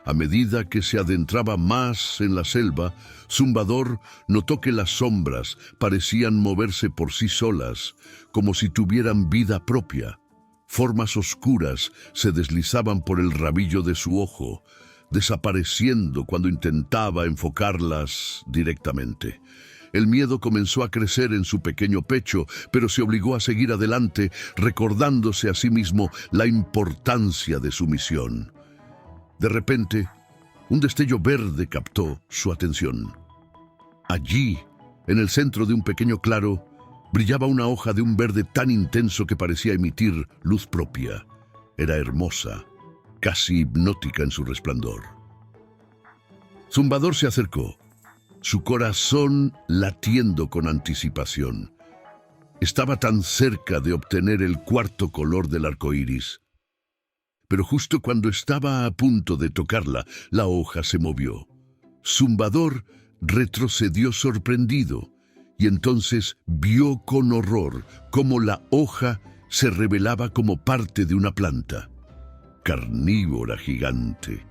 A medida que se adentraba más en la selva, Zumbador notó que las sombras parecían moverse por sí solas, como si tuvieran vida propia. Formas oscuras se deslizaban por el rabillo de su ojo, desapareciendo cuando intentaba enfocarlas directamente. El miedo comenzó a crecer en su pequeño pecho, pero se obligó a seguir adelante, recordándose a sí mismo la importancia de su misión. De repente, un destello verde captó su atención. Allí, en el centro de un pequeño claro, brillaba una hoja de un verde tan intenso que parecía emitir luz propia. Era hermosa, casi hipnótica en su resplandor. Zumbador se acercó, su corazón latiendo con anticipación. Estaba tan cerca de obtener el cuarto color del arco iris. Pero justo cuando estaba a punto de tocarla, la hoja se movió. Zumbador retrocedió sorprendido, y entonces vio con horror cómo la hoja se revelaba como parte de una planta. Carnívora gigante.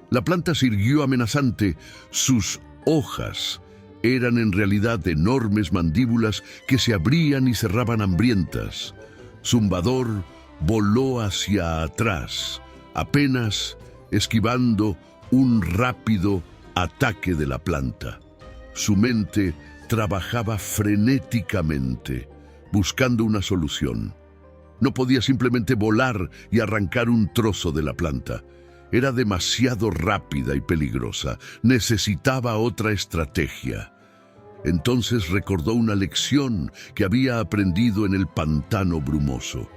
La planta se irguió amenazante. Sus hojas eran en realidad enormes mandíbulas que se abrían y cerraban hambrientas. Zumbador voló hacia atrás, apenas esquivando un rápido ataque de la planta. Su mente trabajaba frenéticamente, buscando una solución. No podía simplemente volar y arrancar un trozo de la planta. Era demasiado rápida y peligrosa. Necesitaba otra estrategia. Entonces recordó una lección que había aprendido en el pantano brumoso.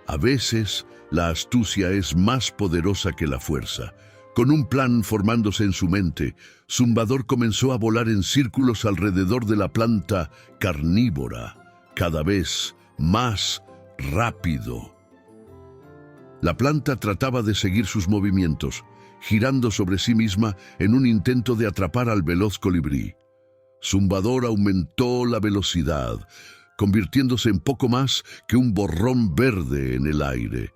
A veces, la astucia es más poderosa que la fuerza. Con un plan formándose en su mente, Zumbador comenzó a volar en círculos alrededor de la planta carnívora, cada vez más rápido. La planta trataba de seguir sus movimientos, girando sobre sí misma en un intento de atrapar al veloz colibrí. Zumbador aumentó la velocidad, convirtiéndose en poco más que un borrón verde en el aire.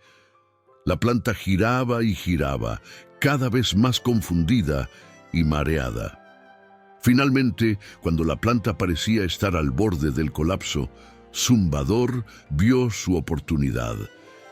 La planta giraba y giraba, cada vez más confundida y mareada. Finalmente, cuando la planta parecía estar al borde del colapso, Zumbador vio su oportunidad.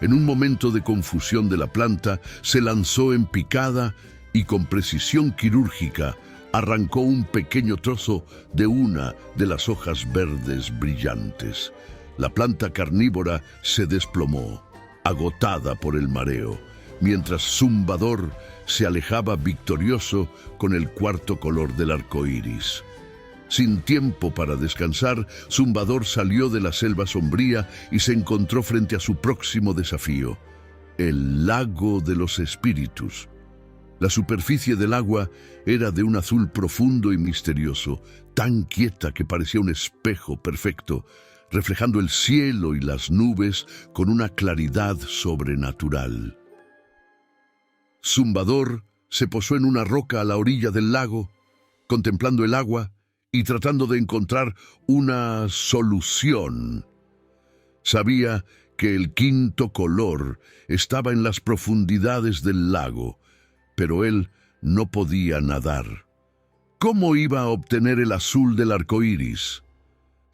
En un momento de confusión de la planta, se lanzó en picada y con precisión quirúrgica arrancó un pequeño trozo de una de las hojas verdes brillantes. La planta carnívora se desplomó, agotada por el mareo, mientras Zumbador se alejaba victorioso con el cuarto color del arco iris. Sin tiempo para descansar, Zumbador salió de la selva sombría y se encontró frente a su próximo desafío, el lago de los espíritus. La superficie del agua era de un azul profundo y misterioso, tan quieta que parecía un espejo perfecto, reflejando el cielo y las nubes con una claridad sobrenatural. Zumbador se posó en una roca a la orilla del lago, contemplando el agua y tratando de encontrar una solución. Sabía que el quinto color estaba en las profundidades del lago, pero él no podía nadar. ¿Cómo iba a obtener el azul del arco iris?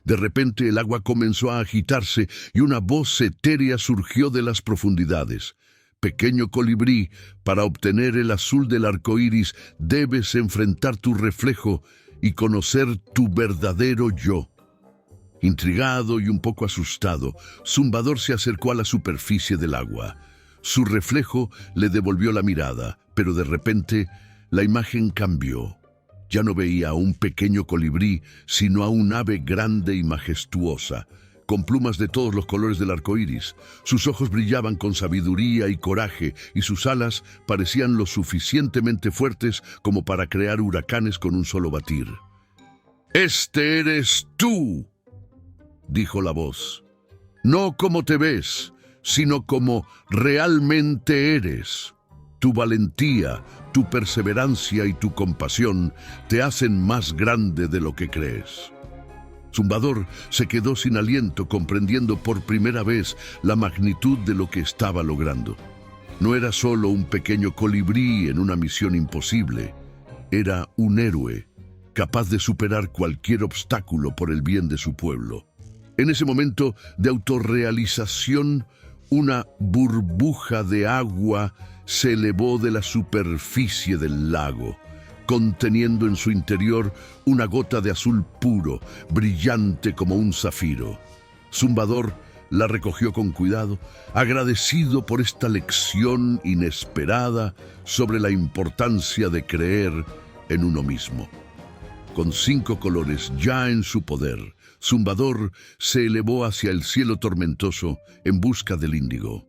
De repente el agua comenzó a agitarse y una voz etérea surgió de las profundidades. Pequeño colibrí, para obtener el azul del arco iris debes enfrentar tu reflejo y conocer tu verdadero yo. Intrigado y un poco asustado, Zumbador se acercó a la superficie del agua. Su reflejo le devolvió la mirada, pero de repente la imagen cambió. Ya no veía a un pequeño colibrí, sino a un ave grande y majestuosa, con plumas de todos los colores del arco iris. Sus ojos brillaban con sabiduría y coraje, y sus alas parecían lo suficientemente fuertes como para crear huracanes con un solo batir. «¡Este eres tú!», dijo la voz. «No como te ves, sino como realmente eres. Tu valentía, tu perseverancia y tu compasión te hacen más grande de lo que crees». Zumbador se quedó sin aliento, comprendiendo por primera vez la magnitud de lo que estaba logrando. No era solo un pequeño colibrí en una misión imposible, era un héroe, capaz de superar cualquier obstáculo por el bien de su pueblo. En ese momento de autorrealización, una burbuja de agua se elevó de la superficie del lago, conteniendo en su interior una gota de azul puro, brillante como un zafiro. Zumbador la recogió con cuidado, agradecido por esta lección inesperada sobre la importancia de creer en uno mismo. Con 5 colores ya en su poder, Zumbador se elevó hacia el cielo tormentoso en busca del índigo.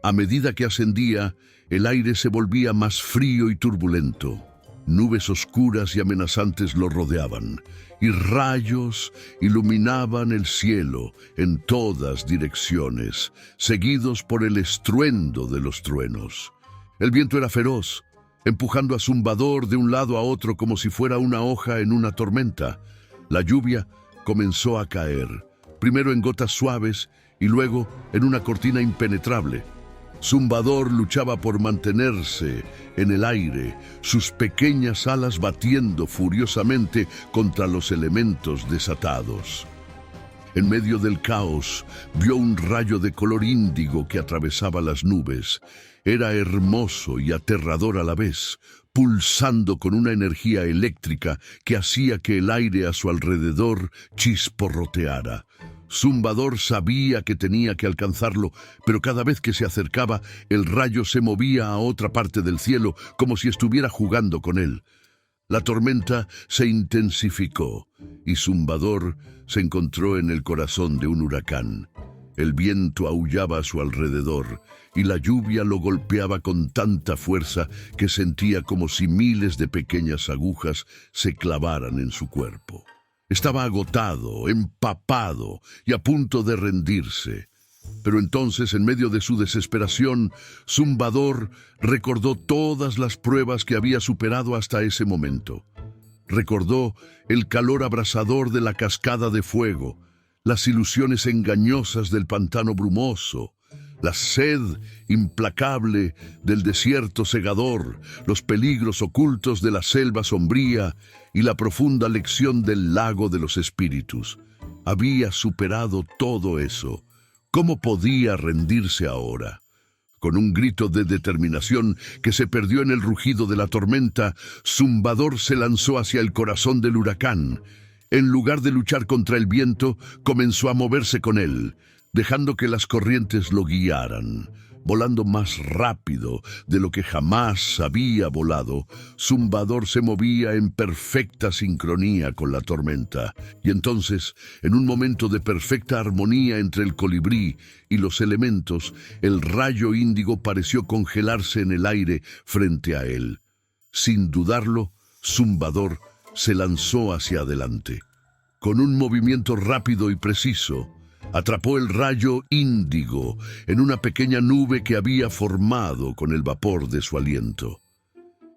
A medida que ascendía, el aire se volvía más frío y turbulento. Nubes oscuras y amenazantes lo rodeaban, y rayos iluminaban el cielo en todas direcciones, seguidos por el estruendo de los truenos. El viento era feroz, empujando a Zumbador de un lado a otro como si fuera una hoja en una tormenta. La lluvia comenzó a caer, primero en gotas suaves y luego en una cortina impenetrable. Zumbador luchaba por mantenerse en el aire, sus pequeñas alas batiendo furiosamente contra los elementos desatados. En medio del caos, vio un rayo de color índigo que atravesaba las nubes. Era hermoso y aterrador a la vez, pulsando con una energía eléctrica que hacía que el aire a su alrededor chisporroteara. Zumbador sabía que tenía que alcanzarlo, pero cada vez que se acercaba, el rayo se movía a otra parte del cielo como si estuviera jugando con él. La tormenta se intensificó y Zumbador se encontró en el corazón de un huracán. El viento aullaba a su alrededor y la lluvia lo golpeaba con tanta fuerza que sentía como si miles de pequeñas agujas se clavaran en su cuerpo. Estaba agotado, empapado y a punto de rendirse. Pero entonces, en medio de su desesperación, Zumbador recordó todas las pruebas que había superado hasta ese momento. Recordó el calor abrasador de la cascada de fuego, las ilusiones engañosas del pantano brumoso, la sed implacable del desierto cegador, los peligros ocultos de la selva sombría y la profunda lección del lago de los espíritus. Había superado todo eso. ¿Cómo podía rendirse ahora? Con un grito de determinación que se perdió en el rugido de la tormenta, Zumbador se lanzó hacia el corazón del huracán. En lugar de luchar contra el viento, comenzó a moverse con él, dejando que las corrientes lo guiaran. Volando más rápido de lo que jamás había volado, Zumbador se movía en perfecta sincronía con la tormenta. Y entonces, en un momento de perfecta armonía entre el colibrí y los elementos, el rayo índigo pareció congelarse en el aire frente a él. Sin dudarlo, Zumbador se lanzó hacia adelante. Con un movimiento rápido y preciso, atrapó el rayo índigo en una pequeña nube que había formado con el vapor de su aliento.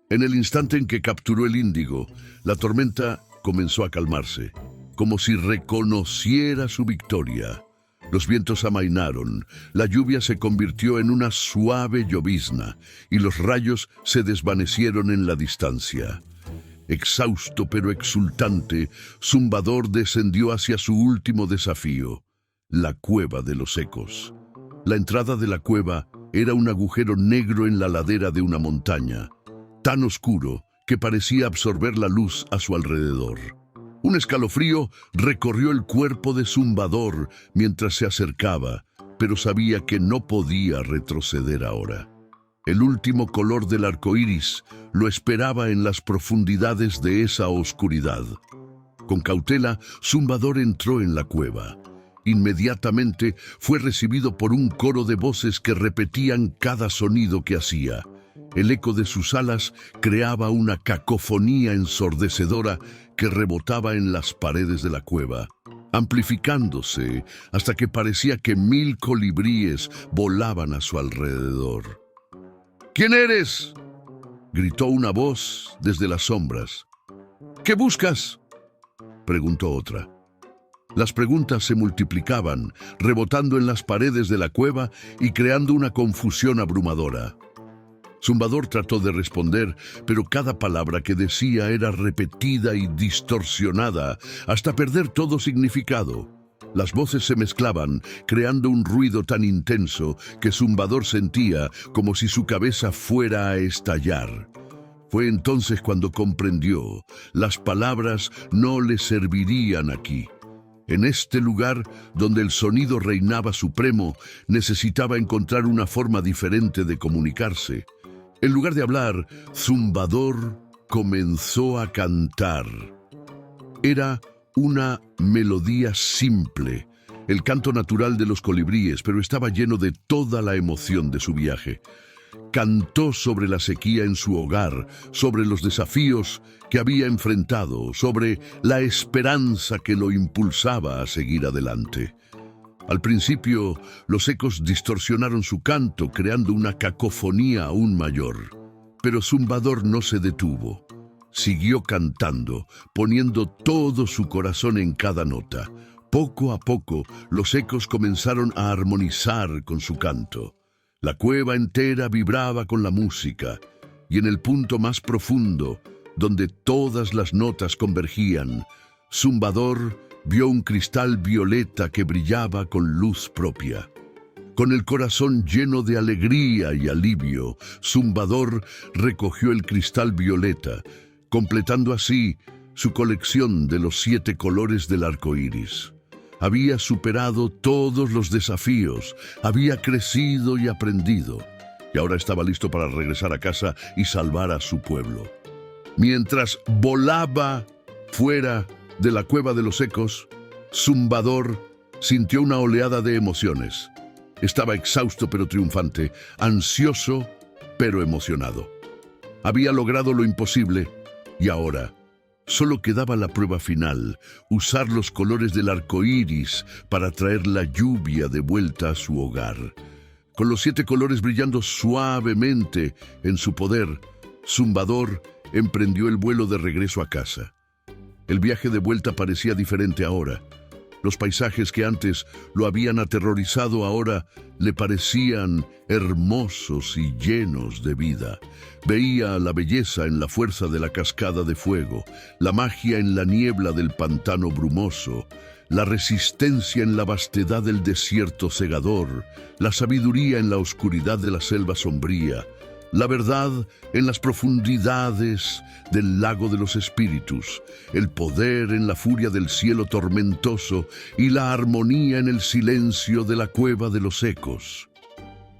En el instante en que capturó el índigo, la tormenta comenzó a calmarse, como si reconociera su victoria. Los vientos amainaron, la lluvia se convirtió en una suave llovizna y los rayos se desvanecieron en la distancia. Exhausto pero exultante, Zumbador descendió hacia su último desafío, la cueva de los ecos. La entrada de la cueva era un agujero negro en la ladera de una montaña, tan oscuro que parecía absorber la luz a su alrededor. Un escalofrío recorrió el cuerpo de Zumbador mientras se acercaba, pero sabía que no podía retroceder ahora. El último color del arco iris lo esperaba en las profundidades de esa oscuridad. Con cautela, Zumbador entró en la cueva. Inmediatamente fue recibido por un coro de voces que repetían cada sonido que hacía. El eco de sus alas creaba una cacofonía ensordecedora que rebotaba en las paredes de la cueva, amplificándose hasta que parecía que 1000 colibríes volaban a su alrededor. «¿Quién eres?», gritó una voz desde las sombras. «¿Qué buscas?», preguntó otra. Las preguntas se multiplicaban, rebotando en las paredes de la cueva y creando una confusión abrumadora. Zumbador trató de responder, pero cada palabra que decía era repetida y distorsionada hasta perder todo significado. Las voces se mezclaban, creando un ruido tan intenso que Zumbador sentía como si su cabeza fuera a estallar. Fue entonces cuando comprendió: las palabras no le servirían aquí. En este lugar, donde el sonido reinaba supremo, necesitaba encontrar una forma diferente de comunicarse. En lugar de hablar, Zumbador comenzó a cantar. Era una melodía simple, el canto natural de los colibríes, pero estaba lleno de toda la emoción de su viaje. Cantó sobre la sequía en su hogar, sobre los desafíos que había enfrentado, sobre la esperanza que lo impulsaba a seguir adelante. Al principio, los ecos distorsionaron su canto, creando una cacofonía aún mayor. Pero Zumbador no se detuvo. Siguió cantando, poniendo todo su corazón en cada nota. Poco a poco, los ecos comenzaron a armonizar con su canto. La cueva entera vibraba con la música, y en el punto más profundo, donde todas las notas convergían, Zumbador vio un cristal violeta que brillaba con luz propia. Con el corazón lleno de alegría y alivio, Zumbador recogió el cristal violeta, completando así su colección de los 7 colores del arco iris. Había superado todos los desafíos, había crecido y aprendido, y ahora estaba listo para regresar a casa y salvar a su pueblo. Mientras volaba fuera de la cueva de los ecos, Zumbador sintió una oleada de emociones. Estaba exhausto pero triunfante, ansioso pero emocionado. Había logrado lo imposible y ahora solo quedaba la prueba final: usar los colores del arco iris para traer la lluvia de vuelta a su hogar. Con los 7 colores brillando suavemente en su poder, Zumbador emprendió el vuelo de regreso a casa. El viaje de vuelta parecía diferente ahora. Los paisajes que antes lo habían aterrorizado ahora le parecían hermosos y llenos de vida. Veía la belleza en la fuerza de la cascada de fuego, la magia en la niebla del pantano brumoso, la resistencia en la vastedad del desierto cegador, la sabiduría en la oscuridad de la selva sombría, la verdad en las profundidades del lago de los espíritus, el poder en la furia del cielo tormentoso y la armonía en el silencio de la cueva de los ecos.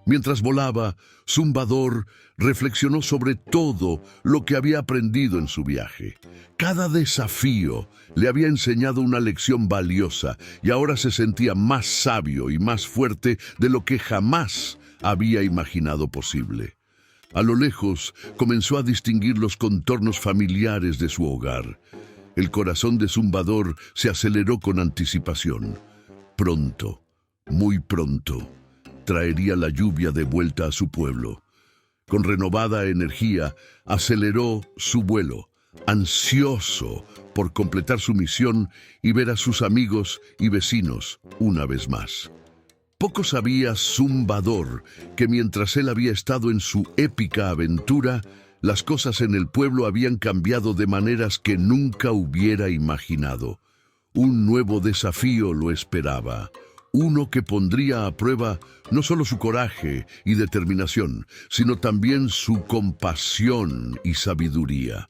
Mientras volaba, Zumbador reflexionó sobre todo lo que había aprendido en su viaje. Cada desafío le había enseñado una lección valiosa y ahora se sentía más sabio y más fuerte de lo que jamás había imaginado posible. A lo lejos comenzó a distinguir los contornos familiares de su hogar. El corazón de Zumbador se aceleró con anticipación. Pronto, muy pronto, traería la lluvia de vuelta a su pueblo. Con renovada energía, aceleró su vuelo, ansioso por completar su misión y ver a sus amigos y vecinos una vez más. Poco sabía Zumbador que mientras él había estado en su épica aventura, las cosas en el pueblo habían cambiado de maneras que nunca hubiera imaginado. Un nuevo desafío lo esperaba, uno que pondría a prueba no solo su coraje y determinación, sino también su compasión y sabiduría.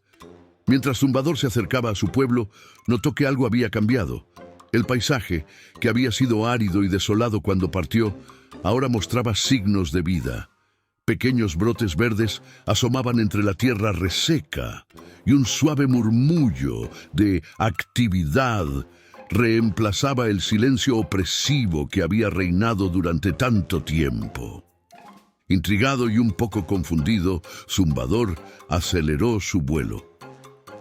Mientras Zumbador se acercaba a su pueblo, notó que algo había cambiado. El paisaje, que había sido árido y desolado cuando partió, ahora mostraba signos de vida. Pequeños brotes verdes asomaban entre la tierra reseca y un suave murmullo de actividad reemplazaba el silencio opresivo que había reinado durante tanto tiempo. Intrigado y un poco confundido, Zumbador aceleró su vuelo.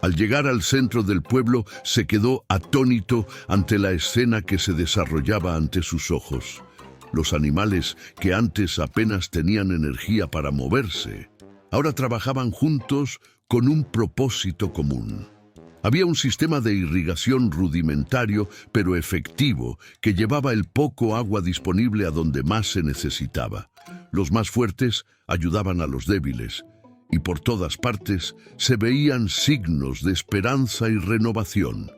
Al llegar al centro del pueblo, se quedó atónito ante la escena que se desarrollaba ante sus ojos. Los animales, que antes apenas tenían energía para moverse, ahora trabajaban juntos con un propósito común. Había un sistema de irrigación rudimentario pero efectivo que llevaba el poco agua disponible a donde más se necesitaba. Los más fuertes ayudaban a los débiles, y por todas partes se veían signos de esperanza y renovación.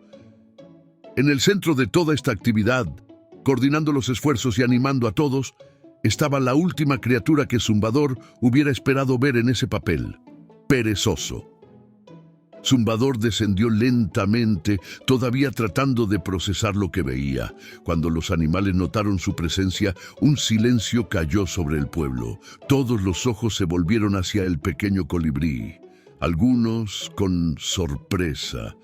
En el centro de toda esta actividad, coordinando los esfuerzos y animando a todos, estaba la última criatura que Zumbador hubiera esperado ver en ese papel: Perezoso. Zumbador descendió lentamente, todavía tratando de procesar lo que veía. Cuando los animales notaron su presencia, un silencio cayó sobre el pueblo. Todos los ojos se volvieron hacia el pequeño colibrí, algunos con sorpresa,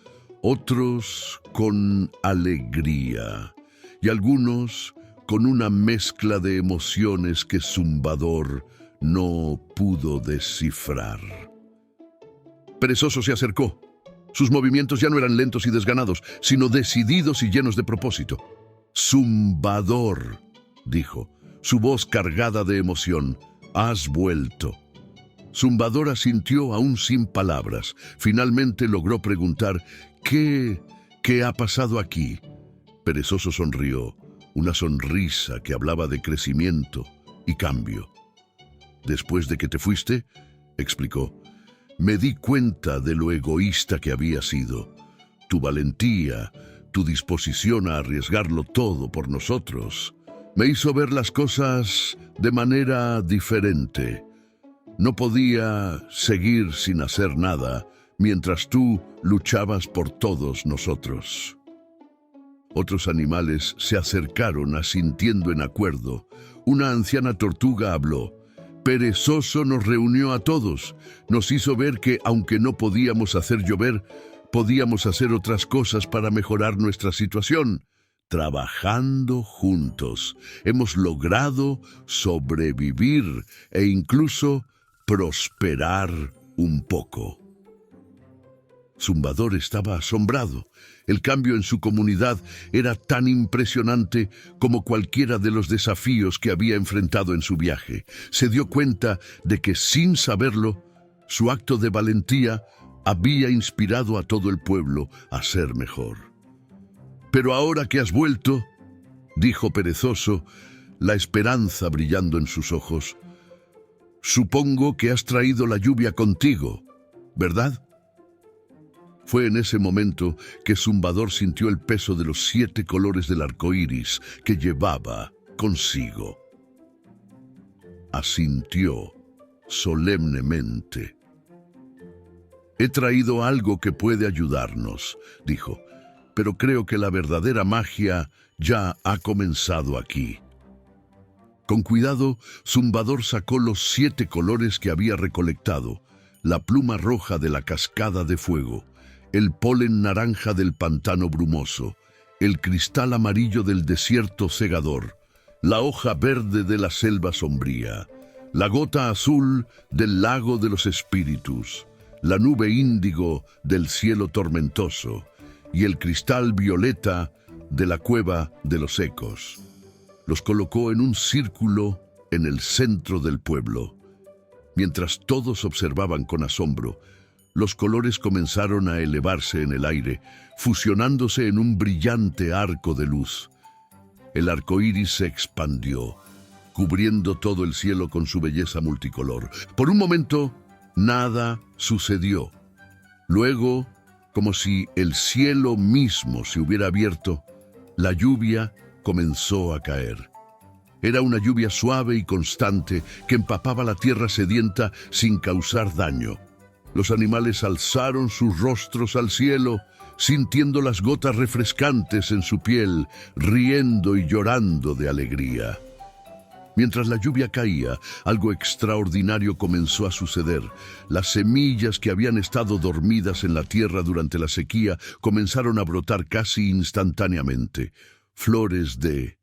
otros con alegría, y algunos con una mezcla de emociones que Zumbador no pudo descifrar. Perezoso se acercó. Sus movimientos ya no eran lentos y desganados, sino decididos y llenos de propósito. «Zumbador», dijo, su voz cargada de emoción, «has vuelto». Zumbador asintió aún sin palabras. Finalmente logró preguntar: ¿Qué ha pasado aquí? Perezoso sonrió, una sonrisa que hablaba de crecimiento y cambio. «Después de que te fuiste», explicó, «me di cuenta de lo egoísta que había sido. Tu valentía, tu disposición a arriesgarlo todo por nosotros, me hizo ver las cosas de manera diferente. No podía seguir sin hacer nada mientras tú luchabas por todos nosotros». Otros animales se acercaron asintiendo en acuerdo. Una anciana tortuga habló: «Perezoso nos reunió a todos, nos hizo ver que, aunque no podíamos hacer llover, podíamos hacer otras cosas para mejorar nuestra situación. Trabajando juntos, hemos logrado sobrevivir e incluso prosperar un poco». Zumbador estaba asombrado. El cambio en su comunidad era tan impresionante como cualquiera de los desafíos que había enfrentado en su viaje. Se dio cuenta de que, sin saberlo, su acto de valentía había inspirado a todo el pueblo a ser mejor. «Pero ahora que has vuelto», dijo Perezoso, la esperanza brillando en sus ojos, «supongo que has traído la lluvia contigo, ¿verdad?». Fue en ese momento que Zumbador sintió el peso de los 7 colores del arco iris que llevaba consigo. Asintió solemnemente. «He traído algo que puede ayudarnos», dijo, «pero creo que la verdadera magia ya ha comenzado aquí». Con cuidado, Zumbador sacó los 7 colores que había recolectado: la pluma roja de la cascada de fuego, el polen naranja del pantano brumoso, el cristal amarillo del desierto cegador, la hoja verde de la selva sombría, la gota azul del lago de los espíritus, la nube índigo del cielo tormentoso y el cristal violeta de la cueva de los ecos. Los colocó en un círculo en el centro del pueblo. Mientras todos observaban con asombro, los colores comenzaron a elevarse en el aire, fusionándose en un brillante arco de luz. El arco iris se expandió, cubriendo todo el cielo con su belleza multicolor. Por un momento, nada sucedió. Luego, como si el cielo mismo se hubiera abierto, la lluvia comenzó a caer. Era una lluvia suave y constante que empapaba la tierra sedienta sin causar daño. Los animales alzaron sus rostros al cielo, sintiendo las gotas refrescantes en su piel, riendo y llorando de alegría. Mientras la lluvia caía, algo extraordinario comenzó a suceder. Las semillas que habían estado dormidas en la tierra durante la sequía comenzaron a brotar casi instantáneamente. Flores de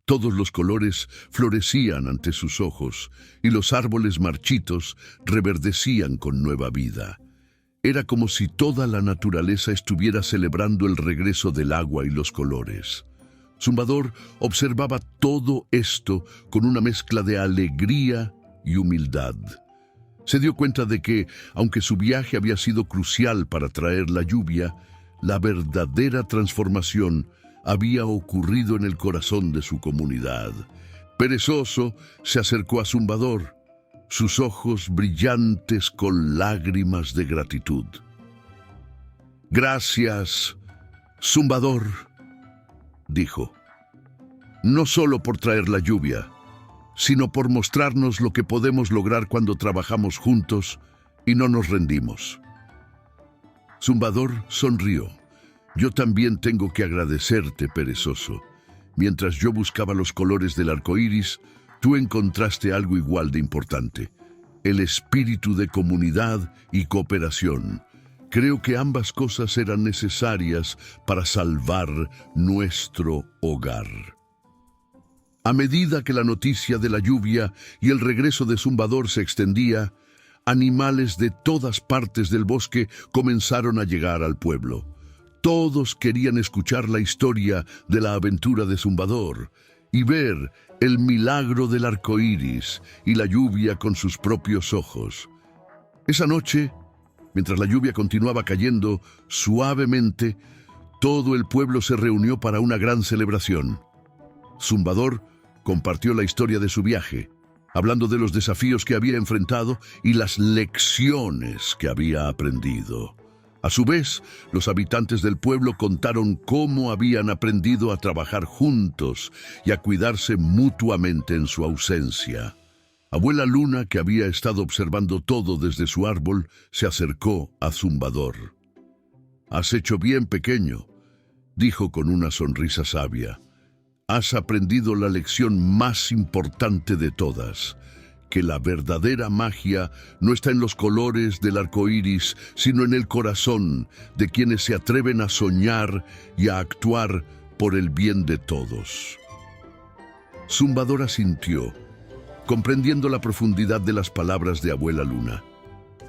todos los colores florecían ante sus ojos, y los árboles marchitos reverdecían con nueva vida. Era como si toda la naturaleza estuviera celebrando el regreso del agua y los colores. Zumbador observaba todo esto con una mezcla de alegría y humildad. Se dio cuenta de que, aunque su viaje había sido crucial para traer la lluvia, la verdadera transformación había ocurrido en el corazón de su comunidad. Perezoso se acercó a Zumbador, sus ojos brillantes con lágrimas de gratitud. «Gracias, Zumbador», dijo, «no solo por traer la lluvia, sino por mostrarnos lo que podemos lograr cuando trabajamos juntos y no nos rendimos». Zumbador sonrió. «Yo también tengo que agradecerte, perezoso. Mientras yo buscaba los colores del arco iris, tú encontraste algo igual de importante: el espíritu de comunidad y cooperación. Creo que ambas cosas eran necesarias para salvar nuestro hogar». A medida que la noticia de la lluvia y el regreso de Zumbador se extendía, animales de todas partes del bosque comenzaron a llegar al pueblo. Todos querían escuchar la historia de la aventura de Zumbador y ver el milagro del arco iris y la lluvia con sus propios ojos. Esa noche, mientras la lluvia continuaba cayendo suavemente, todo el pueblo se reunió para una gran celebración. Zumbador compartió la historia de su viaje, hablando de los desafíos que había enfrentado y las lecciones que había aprendido. A su vez, los habitantes del pueblo contaron cómo habían aprendido a trabajar juntos y a cuidarse mutuamente en su ausencia. Abuela Luna, que había estado observando todo desde su árbol, se acercó a Zumbador. «Has hecho bien, pequeño», dijo con una sonrisa sabia. «Has aprendido la lección más importante de todas, que la verdadera magia no está en los colores del arco iris, sino en el corazón de quienes se atreven a soñar y a actuar por el bien de todos». Zumbador asintió, comprendiendo la profundidad de las palabras de Abuela Luna.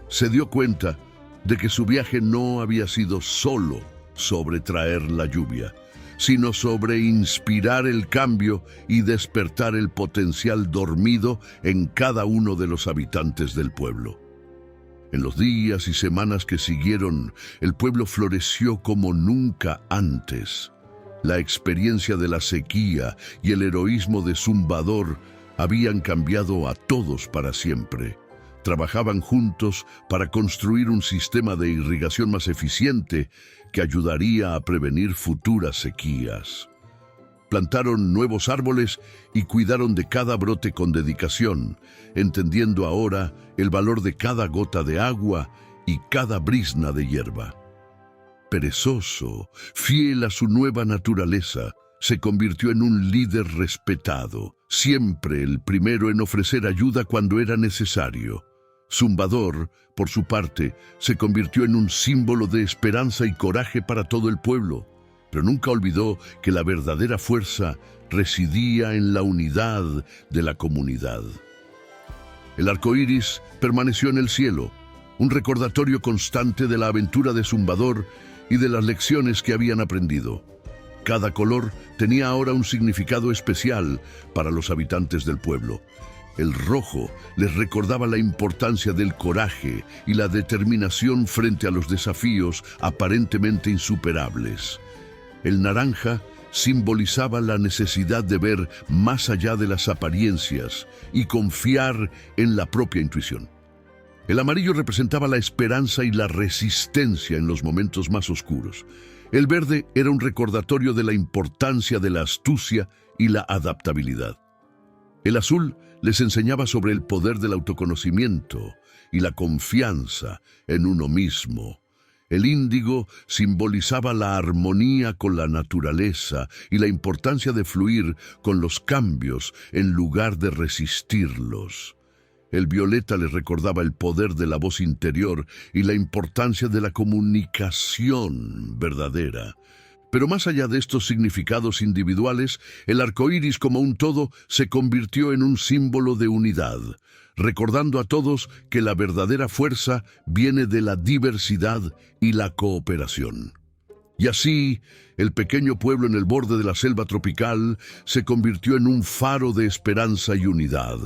Se dio cuenta de que su viaje no había sido solo sobre traer la lluvia, sino sobre inspirar el cambio y despertar el potencial dormido en cada uno de los habitantes del pueblo. En los días y semanas que siguieron, el pueblo floreció como nunca antes. La experiencia de la sequía y el heroísmo de Zumbador habían cambiado a todos para siempre. Trabajaban juntos para construir un sistema de irrigación más eficiente que ayudaría a prevenir futuras sequías. Plantaron nuevos árboles y cuidaron de cada brote con dedicación, entendiendo ahora el valor de cada gota de agua y cada brizna de hierba. Perezoso, fiel a su nueva naturaleza, se convirtió en un líder respetado, siempre el primero en ofrecer ayuda cuando era necesario. Zumbador, por su parte, se convirtió en un símbolo de esperanza y coraje para todo el pueblo, pero nunca olvidó que la verdadera fuerza residía en la unidad de la comunidad. El arco iris permaneció en el cielo, un recordatorio constante de la aventura de Zumbador y de las lecciones que habían aprendido. Cada color tenía ahora un significado especial para los habitantes del pueblo. El rojo les recordaba la importancia del coraje y la determinación frente a los desafíos aparentemente insuperables. El naranja simbolizaba la necesidad de ver más allá de las apariencias y confiar en la propia intuición. El amarillo representaba la esperanza y la resistencia en los momentos más oscuros. El verde era un recordatorio de la importancia de la astucia y la adaptabilidad. El azul les enseñaba sobre el poder del autoconocimiento y la confianza en uno mismo. El índigo simbolizaba la armonía con la naturaleza y la importancia de fluir con los cambios en lugar de resistirlos. El violeta les recordaba el poder de la voz interior y la importancia de la comunicación verdadera. Pero más allá de estos significados individuales, el arco iris como un todo se convirtió en un símbolo de unidad, recordando a todos que la verdadera fuerza viene de la diversidad y la cooperación. Y así, el pequeño pueblo en el borde de la selva tropical se convirtió en un faro de esperanza y unidad,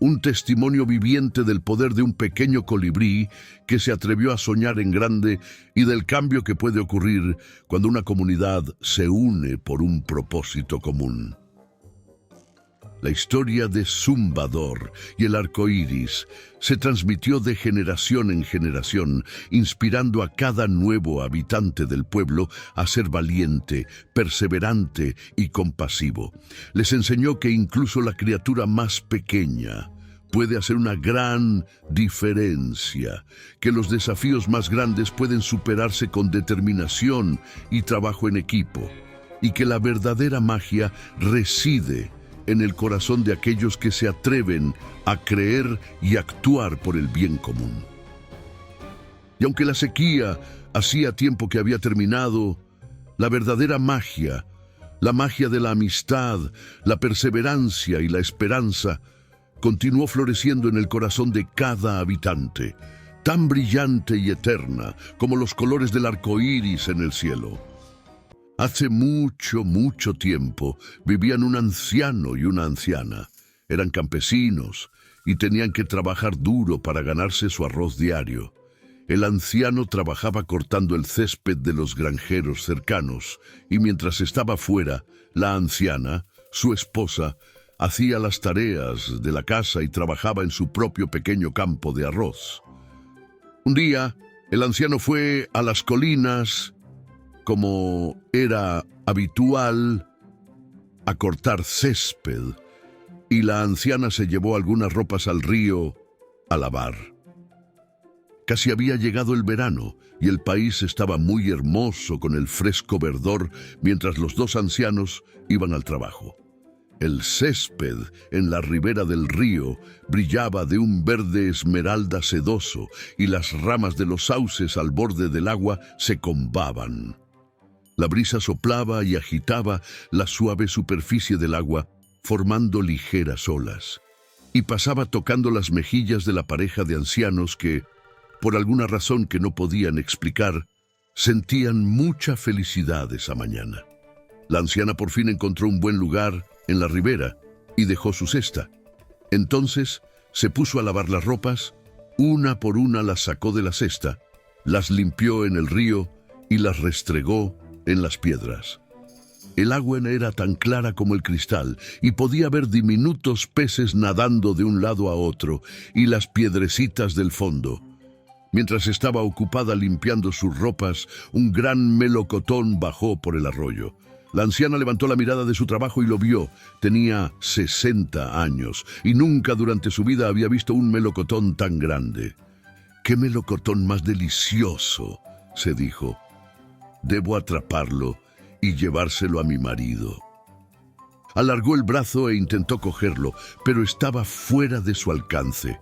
un testimonio viviente del poder de un pequeño colibrí que se atrevió a soñar en grande y del cambio que puede ocurrir cuando una comunidad se une por un propósito común. La historia de Zumbador y el arco iris se transmitió de generación en generación, inspirando a cada nuevo habitante del pueblo a ser valiente, perseverante y compasivo. Les enseñó que incluso la criatura más pequeña puede hacer una gran diferencia, que los desafíos más grandes pueden superarse con determinación y trabajo en equipo, y que la verdadera magia reside en el corazón de aquellos que se atreven a creer y actuar por el bien común. Y aunque la sequía hacía tiempo que había terminado, la verdadera magia, la magia de la amistad, la perseverancia y la esperanza, continuó floreciendo en el corazón de cada habitante, tan brillante y eterna como los colores del arco iris en el cielo. Hace mucho, mucho tiempo vivían un anciano y una anciana. Eran campesinos y tenían que trabajar duro para ganarse su arroz diario. El anciano trabajaba cortando el césped de los granjeros cercanos y mientras estaba fuera, la anciana, su esposa, hacía las tareas de la casa y trabajaba en su propio pequeño campo de arroz. Un día, el anciano fue a las colinas, como era habitual, a cortar césped, y la anciana se llevó algunas ropas al río a lavar. Casi había llegado el verano y el país estaba muy hermoso con el fresco verdor mientras los dos ancianos iban al trabajo. El césped en la ribera del río brillaba de un verde esmeralda sedoso y las ramas de los sauces al borde del agua se combaban. La brisa soplaba y agitaba la suave superficie del agua, formando ligeras olas, y pasaba tocando las mejillas de la pareja de ancianos que, por alguna razón que no podían explicar, sentían mucha felicidad esa mañana. La anciana por fin encontró un buen lugar en la ribera y dejó su cesta. Entonces se puso a lavar las ropas, una por una las sacó de la cesta, las limpió en el río y las restregó en las piedras. El agua era tan clara como el cristal y podía ver diminutos peces nadando de un lado a otro y las piedrecitas del fondo. Mientras estaba ocupada limpiando sus ropas, un gran melocotón bajó por el arroyo. La anciana levantó la mirada de su trabajo y lo vio. Tenía 60 años y nunca durante su vida había visto un melocotón tan grande. ¡Qué melocotón más delicioso!, se dijo. Debo atraparlo y llevárselo a mi marido. Alargó el brazo e intentó cogerlo, pero estaba fuera de su alcance.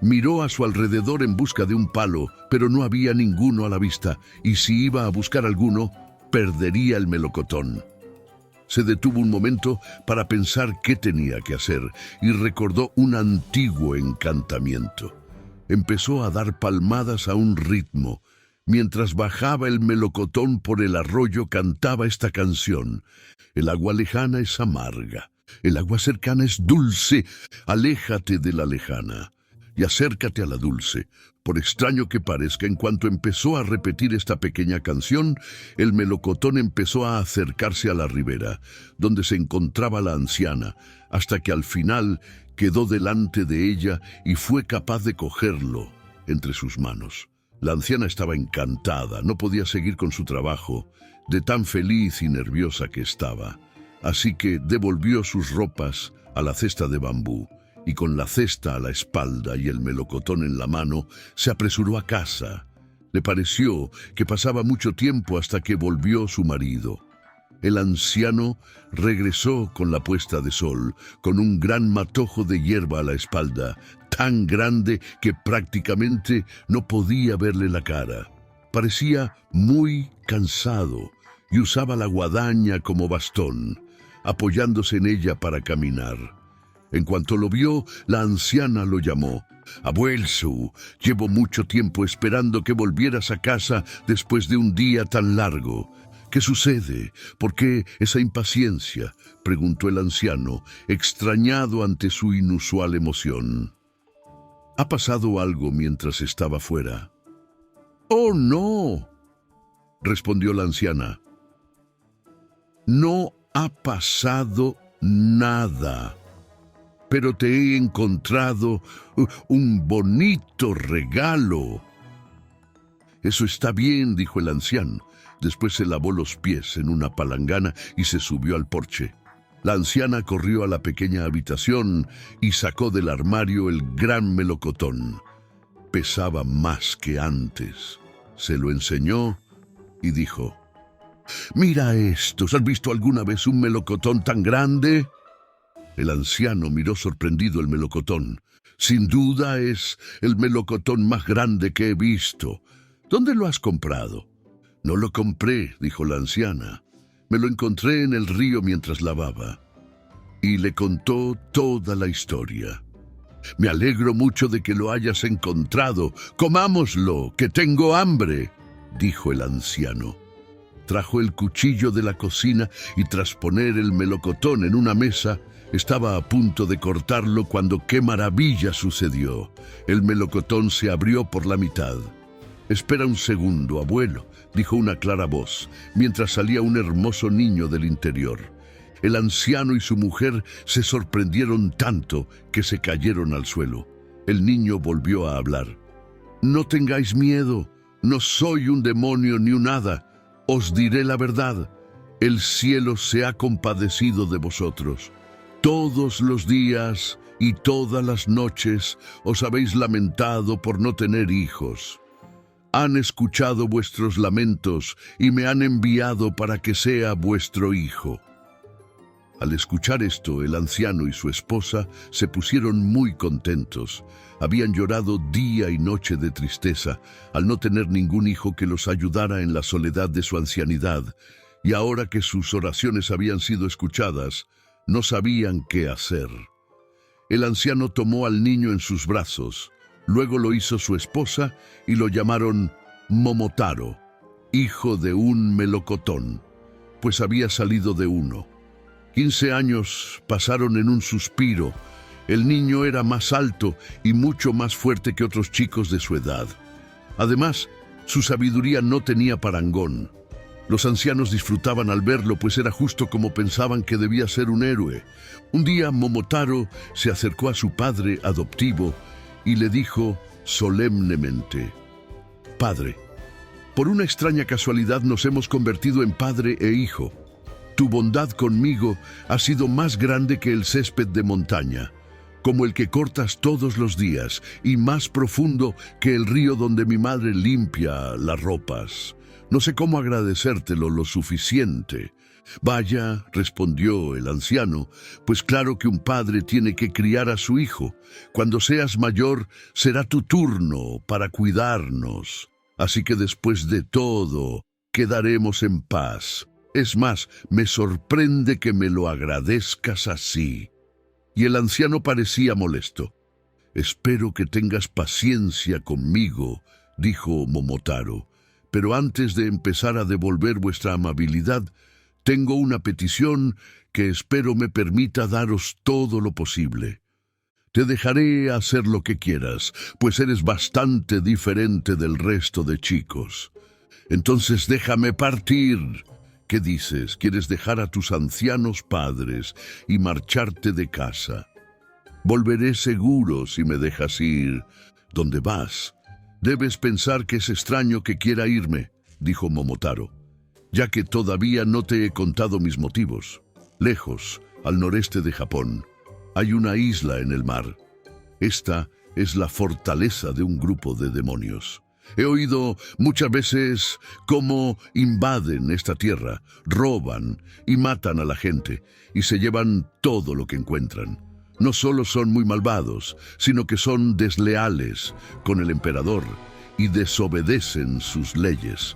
Miró a su alrededor en busca de un palo, pero no había ninguno a la vista, y si iba a buscar alguno, perdería el melocotón. Se detuvo un momento para pensar qué tenía que hacer, y recordó un antiguo encantamiento. Empezó a dar palmadas a un ritmo. Mientras bajaba el melocotón por el arroyo, cantaba esta canción. El agua lejana es amarga, el agua cercana es dulce. Aléjate de la lejana y acércate a la dulce. Por extraño que parezca, en cuanto empezó a repetir esta pequeña canción, el melocotón empezó a acercarse a la ribera, donde se encontraba la anciana, hasta que al final quedó delante de ella y fue capaz de cogerlo entre sus manos. La anciana estaba encantada, no podía seguir con su trabajo, de tan feliz y nerviosa que estaba. Así que devolvió sus ropas a la cesta de bambú, y con la cesta a la espalda y el melocotón en la mano, se apresuró a casa, Le pareció que pasaba mucho tiempo hasta que volvió su marido. El anciano regresó con la puesta de sol, con un gran matojo de hierba a la espalda, tan grande que prácticamente no podía verle la cara. Parecía muy cansado y usaba la guadaña como bastón, apoyándose en ella para caminar. En cuanto lo vio, la anciana lo llamó. «Abuelso, llevo mucho tiempo esperando que volvieras a casa después de un día tan largo. ¿Qué sucede? ¿Por qué esa impaciencia?», preguntó el anciano, extrañado ante su inusual emoción. «¿Ha pasado algo mientras estaba fuera?». «Oh, no», respondió la anciana. «No ha pasado nada. Pero te he encontrado un bonito regalo». «Eso está bien», dijo el anciano. Después se lavó los pies en una palangana y se subió al porche. La anciana corrió a la pequeña habitación y sacó del armario el gran melocotón. Pesaba más que antes. Se lo enseñó y dijo: «Mira estos, ¿has visto alguna vez un melocotón tan grande?». El anciano miró sorprendido el melocotón. «Sin duda es el melocotón más grande que he visto. ¿Dónde lo has comprado?». «No lo compré», dijo la anciana. «Me lo encontré en el río mientras lavaba». Y le contó toda la historia. «Me alegro mucho de que lo hayas encontrado. Comámoslo, que tengo hambre», dijo el anciano. Trajo el cuchillo de la cocina y tras poner el melocotón en una mesa, estaba a punto de cortarlo cuando ¡qué maravilla sucedió! El melocotón se abrió por la mitad. «Espera un segundo, abuelo», dijo una clara voz, mientras salía un hermoso niño del interior. El anciano y su mujer se sorprendieron tanto que se cayeron al suelo. El niño volvió a hablar. «No tengáis miedo, no soy un demonio ni un hada. Os diré la verdad, el cielo se ha compadecido de vosotros. Todos los días y todas las noches os habéis lamentado por no tener hijos. Han escuchado vuestros lamentos y me han enviado para que sea vuestro hijo». Al escuchar esto, el anciano y su esposa se pusieron muy contentos. Habían llorado día y noche de tristeza al no tener ningún hijo que los ayudara en la soledad de su ancianidad, y ahora que sus oraciones habían sido escuchadas, no sabían qué hacer. El anciano tomó al niño en sus brazos. Luego lo hizo su esposa y lo llamaron Momotaro, hijo de un melocotón, pues había salido de uno. 15 años pasaron en un suspiro. El niño era más alto y mucho más fuerte que otros chicos de su edad. Además, su sabiduría no tenía parangón. Los ancianos disfrutaban al verlo, pues era justo como pensaban que debía ser un héroe. Un día Momotaro se acercó a su padre adoptivo y le dijo solemnemente: «Padre, por una extraña casualidad nos hemos convertido en padre e hijo. Tu bondad conmigo ha sido más grande que el césped de montaña, como el que cortas todos los días, y más profundo que el río donde mi madre limpia las ropas. No sé cómo agradecértelo lo suficiente». «Vaya», respondió el anciano, «pues claro que un padre tiene que criar a su hijo. Cuando seas mayor, será tu turno para cuidarnos. Así que después de todo, quedaremos en paz. Es más, me sorprende que me lo agradezcas así». Y el anciano parecía molesto. «Espero que tengas paciencia conmigo», dijo Momotaro, «pero antes de empezar a devolver vuestra amabilidad, tengo una petición que espero me permita daros todo lo posible. Te dejaré hacer lo que quieras, pues eres bastante diferente del resto de chicos. Entonces déjame partir. ¿Qué dices? ¿Quieres dejar a tus ancianos padres y marcharte de casa? Volveré seguro si me dejas ir. ¿Dónde vas? Debes pensar que es extraño que quiera irme», dijo Momotaro, «ya que todavía no te he contado mis motivos. Lejos, al noreste de Japón, hay una isla en el mar. Esta es la fortaleza de un grupo de demonios. He oído muchas veces cómo invaden esta tierra, roban y matan a la gente y se llevan todo lo que encuentran. No solo son muy malvados, sino que son desleales con el emperador y desobedecen sus leyes.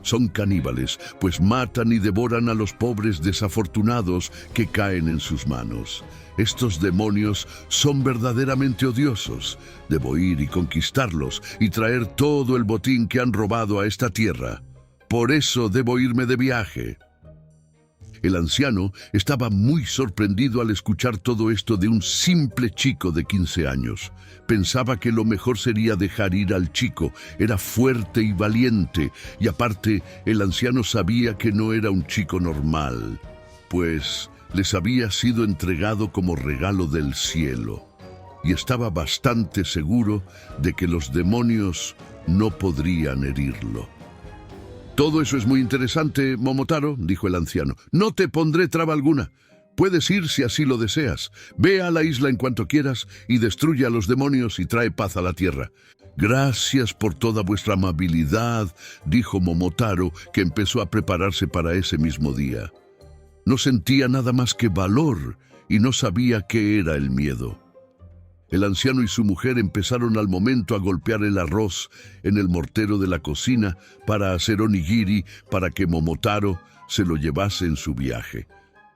Son caníbales, pues matan y devoran a los pobres desafortunados que caen en sus manos. Estos demonios son verdaderamente odiosos. Debo ir y conquistarlos y traer todo el botín que han robado a esta tierra. Por eso debo irme de viaje. El anciano estaba muy sorprendido al escuchar todo esto de un simple chico de 15 años. Pensaba que lo mejor sería dejar ir al chico. Era fuerte y valiente, y aparte, el anciano sabía que no era un chico normal, pues les había sido entregado como regalo del cielo, y estaba bastante seguro de que los demonios no podrían herirlo. «Todo eso es muy interesante, Momotaro», dijo el anciano. «No te pondré traba alguna. Puedes ir si así lo deseas. Ve a la isla en cuanto quieras y destruye a los demonios y trae paz a la tierra». «Gracias por toda vuestra amabilidad», dijo Momotaro, que empezó a prepararse para ese mismo día. No sentía nada más que valor y no sabía qué era el miedo. El anciano y su mujer empezaron al momento a golpear el arroz en el mortero de la cocina para hacer onigiri para que Momotaro se lo llevase en su viaje.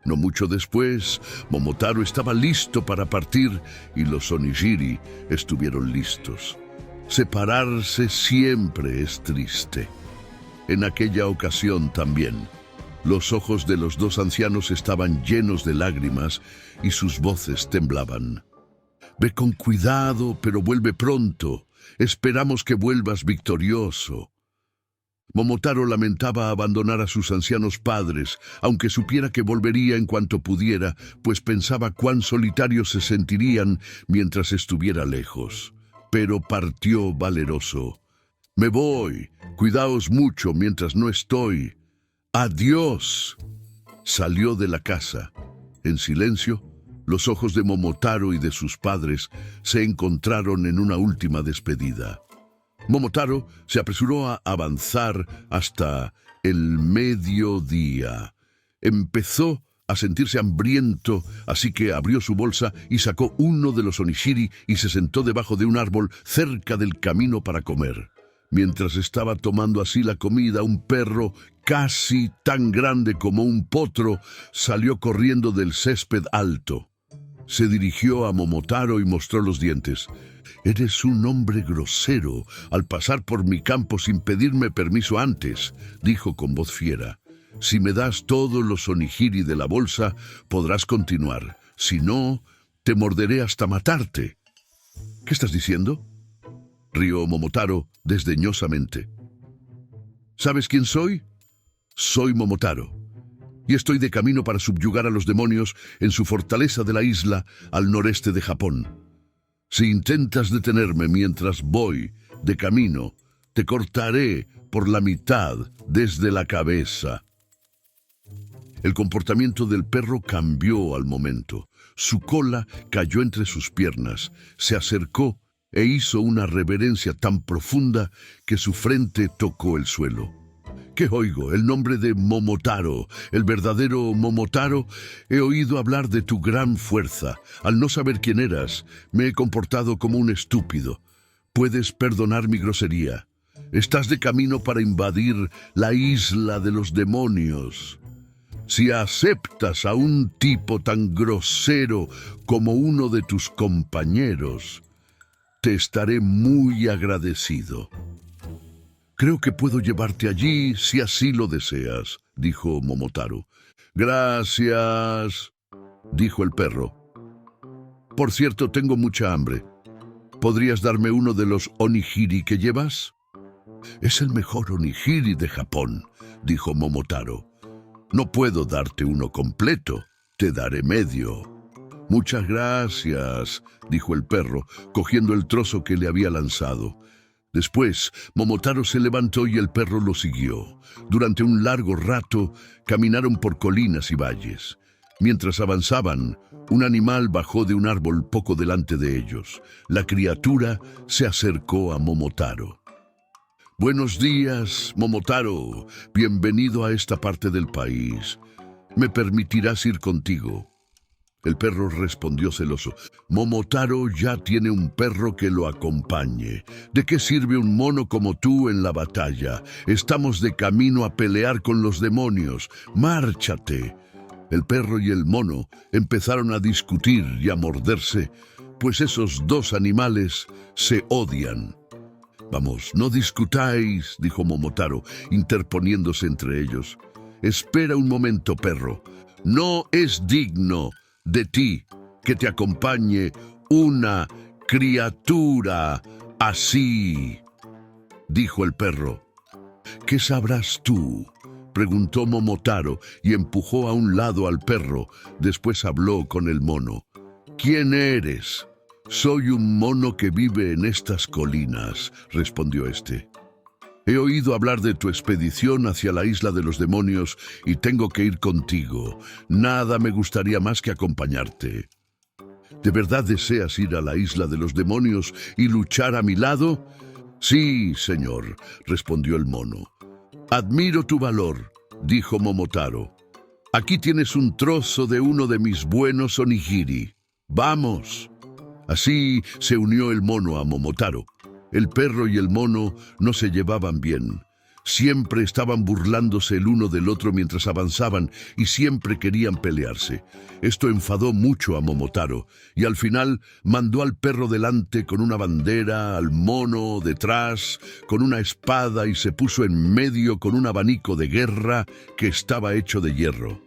No mucho después, Momotaro estaba listo para partir y los onigiri estuvieron listos. Separarse siempre es triste. En aquella ocasión también. Los ojos de los dos ancianos estaban llenos de lágrimas y sus voces temblaban. «Ve con cuidado, pero vuelve pronto. Esperamos que vuelvas victorioso». Momotaro lamentaba abandonar a sus ancianos padres, aunque supiera que volvería en cuanto pudiera, pues pensaba cuán solitarios se sentirían mientras estuviera lejos. Pero partió valeroso. «Me voy. Cuidaos mucho mientras no estoy. ¡Adiós!». Salió de la casa. En silencio, los ojos de Momotaro y de sus padres se encontraron en una última despedida. Momotaro se apresuró a avanzar hasta el mediodía. Empezó a sentirse hambriento, así que abrió su bolsa y sacó uno de los onigiri y se sentó debajo de un árbol cerca del camino para comer. Mientras estaba tomando así la comida, un perro casi tan grande como un potro salió corriendo del césped alto. Se dirigió a Momotaro y mostró los dientes. «Eres un hombre grosero al pasar por mi campo sin pedirme permiso antes», dijo con voz fiera. «Si me das todos los onigiri de la bolsa, podrás continuar. Si no, te morderé hasta matarte». «¿Qué estás diciendo?», rió Momotaro desdeñosamente. «¿Sabes quién soy? Soy Momotaro, y estoy de camino para subyugar a los demonios en su fortaleza de la isla al noreste de Japón. Si intentas detenerme mientras voy de camino, te cortaré por la mitad desde la cabeza». El comportamiento del perro cambió al momento. Su cola cayó entre sus piernas, se acercó e hizo una reverencia tan profunda que su frente tocó el suelo. «¿Qué oigo? El nombre de Momotaro, el verdadero Momotaro. He oído hablar de tu gran fuerza. Al no saber quién eras, me he comportado como un estúpido. Puedes perdonar mi grosería. Estás de camino para invadir la isla de los demonios. Si aceptas a un tipo tan grosero como uno de tus compañeros, te estaré muy agradecido». «Creo que puedo llevarte allí si así lo deseas», dijo Momotaro. «Gracias», dijo el perro. «Por cierto, tengo mucha hambre. ¿Podrías darme uno de los onigiri que llevas?» «Es el mejor onigiri de Japón», dijo Momotaro. «No puedo darte uno completo, te daré medio». «Muchas gracias», dijo el perro, cogiendo el trozo que le había lanzado. Después, Momotaro se levantó y el perro lo siguió. Durante un largo rato, caminaron por colinas y valles. Mientras avanzaban, un animal bajó de un árbol poco delante de ellos. La criatura se acercó a Momotaro. Buenos días, Momotaro. Bienvenido a esta parte del país. ¿Me permitirás ir contigo? El perro respondió celoso. Momotaro ya tiene un perro que lo acompañe. ¿De qué sirve un mono como tú en la batalla? Estamos de camino a pelear con los demonios. ¡Márchate! El perro y el mono empezaron a discutir y a morderse, pues esos dos animales se odian. Vamos, no discutáis, dijo Momotaro, interponiéndose entre ellos. Espera un momento, perro. No es digno de ti que te acompañe una criatura así, dijo el perro. ¿Qué sabrás tú?, preguntó Momotaro y empujó a un lado al perro. Después habló con el mono. ¿Quién eres? Soy un mono que vive en estas colinas, respondió este. He oído hablar de tu expedición hacia la isla de los demonios y tengo que ir contigo. Nada me gustaría más que acompañarte. ¿De verdad deseas ir a la isla de los demonios y luchar a mi lado? Sí, señor, respondió el mono. Admiro tu valor, dijo Momotaro. Aquí tienes un trozo de uno de mis buenos onigiri. ¡Vamos! Así se unió el mono a Momotaro. El perro y el mono no se llevaban bien. Siempre estaban burlándose el uno del otro mientras avanzaban y siempre querían pelearse. Esto enfadó mucho a Momotaro y al final mandó al perro delante con una bandera, al mono detrás con una espada y se puso en medio con un abanico de guerra que estaba hecho de hierro.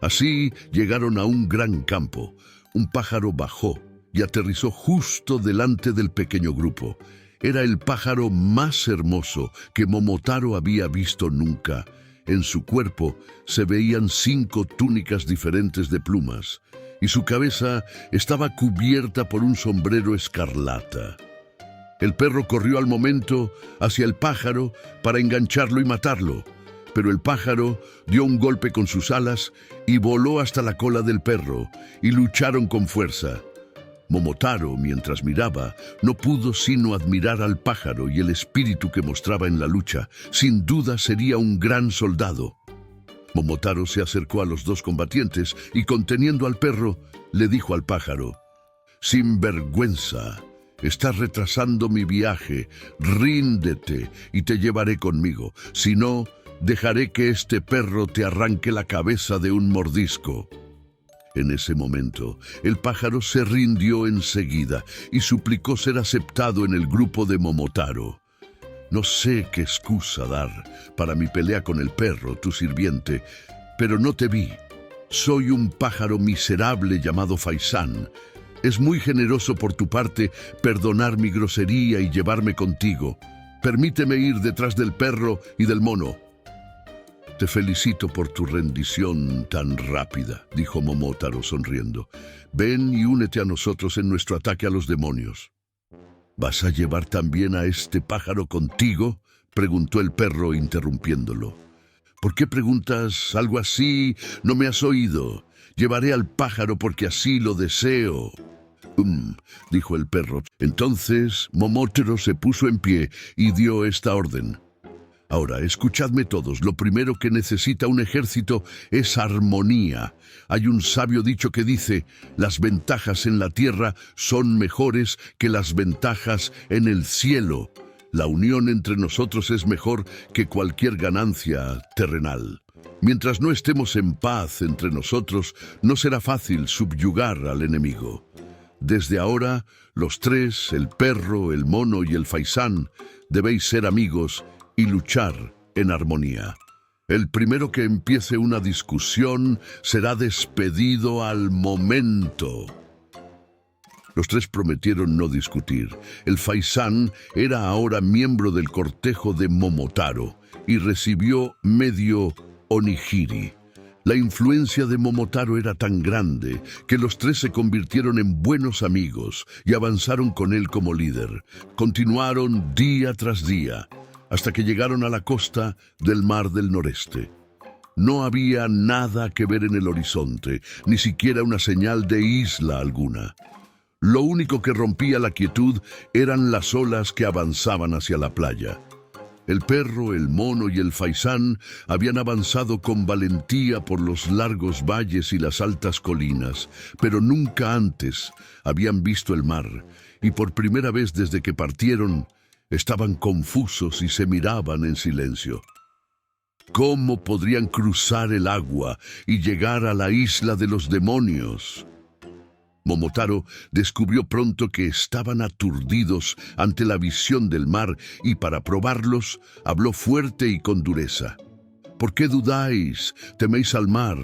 Así llegaron a un gran campo. Un pájaro bajó y aterrizó justo delante del pequeño grupo. Era el pájaro más hermoso que Momotaro había visto nunca. En su cuerpo se veían 5 túnicas diferentes de plumas, y su cabeza estaba cubierta por un sombrero escarlata. El perro corrió al momento hacia el pájaro para engancharlo y matarlo, pero el pájaro dio un golpe con sus alas y voló hasta la cola del perro, y lucharon con fuerza. Momotaro, mientras miraba, no pudo sino admirar al pájaro y el espíritu que mostraba en la lucha. Sin duda sería un gran soldado. Momotaro se acercó a los dos combatientes y, conteniendo al perro, le dijo al pájaro: «Sinvergüenza, estás retrasando mi viaje. Ríndete y te llevaré conmigo. Si no, dejaré que este perro te arranque la cabeza de un mordisco». En ese momento, el pájaro se rindió enseguida y suplicó ser aceptado en el grupo de Momotaro. No sé qué excusa dar para mi pelea con el perro, tu sirviente, pero no te vi. Soy un pájaro miserable llamado Faisán. Es muy generoso por tu parte perdonar mi grosería y llevarme contigo. Permíteme ir detrás del perro y del mono. Te felicito por tu rendición tan rápida, dijo Momotaro sonriendo. Ven y únete a nosotros en nuestro ataque a los demonios. ¿Vas a llevar también a este pájaro contigo?, preguntó el perro interrumpiéndolo. ¿Por qué preguntas algo así? No me has oído. Llevaré al pájaro porque así lo deseo. Dijo el perro. Entonces Momotaro se puso en pie y dio esta orden. Ahora, escuchadme todos, lo primero que necesita un ejército es armonía. Hay un sabio dicho que dice: las ventajas en la tierra son mejores que las ventajas en el cielo. La unión entre nosotros es mejor que cualquier ganancia terrenal. Mientras no estemos en paz entre nosotros, no será fácil subyugar al enemigo. Desde ahora, los tres, el perro, el mono y el faisán, debéis ser amigos y luchar en armonía. El primero que empiece una discusión será despedido al momento. Los tres prometieron no discutir. El faisán era ahora miembro del cortejo de Momotaro y recibió medio onigiri. La influencia de Momotaro era tan grande que los tres se convirtieron en buenos amigos y avanzaron con él como líder. Continuaron día tras día, hasta que llegaron a la costa del Mar del Noreste. No había nada que ver en el horizonte, ni siquiera una señal de isla alguna. Lo único que rompía la quietud eran las olas que avanzaban hacia la playa. El perro, el mono y el faisán habían avanzado con valentía por los largos valles y las altas colinas, pero nunca antes habían visto el mar, y por primera vez desde que partieron, estaban confusos y se miraban en silencio. ¿Cómo podrían cruzar el agua y llegar a la isla de los demonios? Momotaro descubrió pronto que estaban aturdidos ante la visión del mar y para probarlos habló fuerte y con dureza. ¿Por qué dudáis? ¿Teméis al mar?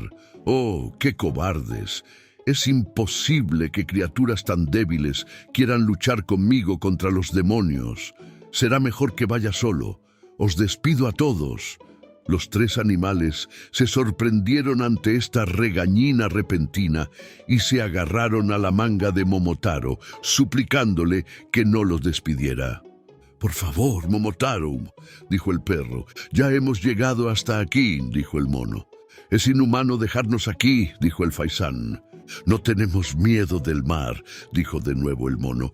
¡Oh, qué cobardes! Es imposible que criaturas tan débiles quieran luchar conmigo contra los demonios. Será mejor que vaya solo. Os despido a todos. Los tres animales se sorprendieron ante esta regañina repentina y se agarraron a la manga de Momotaro, suplicándole que no los despidiera. «Por favor, Momotaro», dijo el perro. «Ya hemos llegado hasta aquí», dijo el mono. «Es inhumano dejarnos aquí», dijo el faisán. «No tenemos miedo del mar», dijo de nuevo el mono.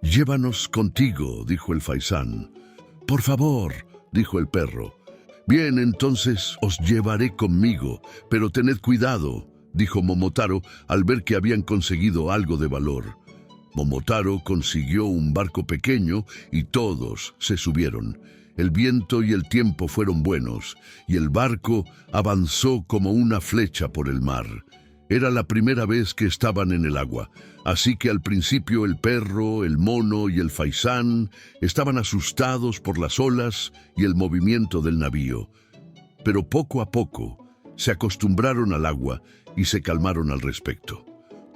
«Llévanos contigo», dijo el faisán. «Por favor», dijo el perro. «Bien, entonces os llevaré conmigo, pero tened cuidado», dijo Momotaro al ver que habían conseguido algo de valor. Momotaro consiguió un barco pequeño y todos se subieron. El viento y el tiempo fueron buenos, y el barco avanzó como una flecha por el mar. Era la primera vez que estaban en el agua, así que al principio el perro, el mono y el faisán estaban asustados por las olas y el movimiento del navío. Pero poco a poco se acostumbraron al agua y se calmaron al respecto.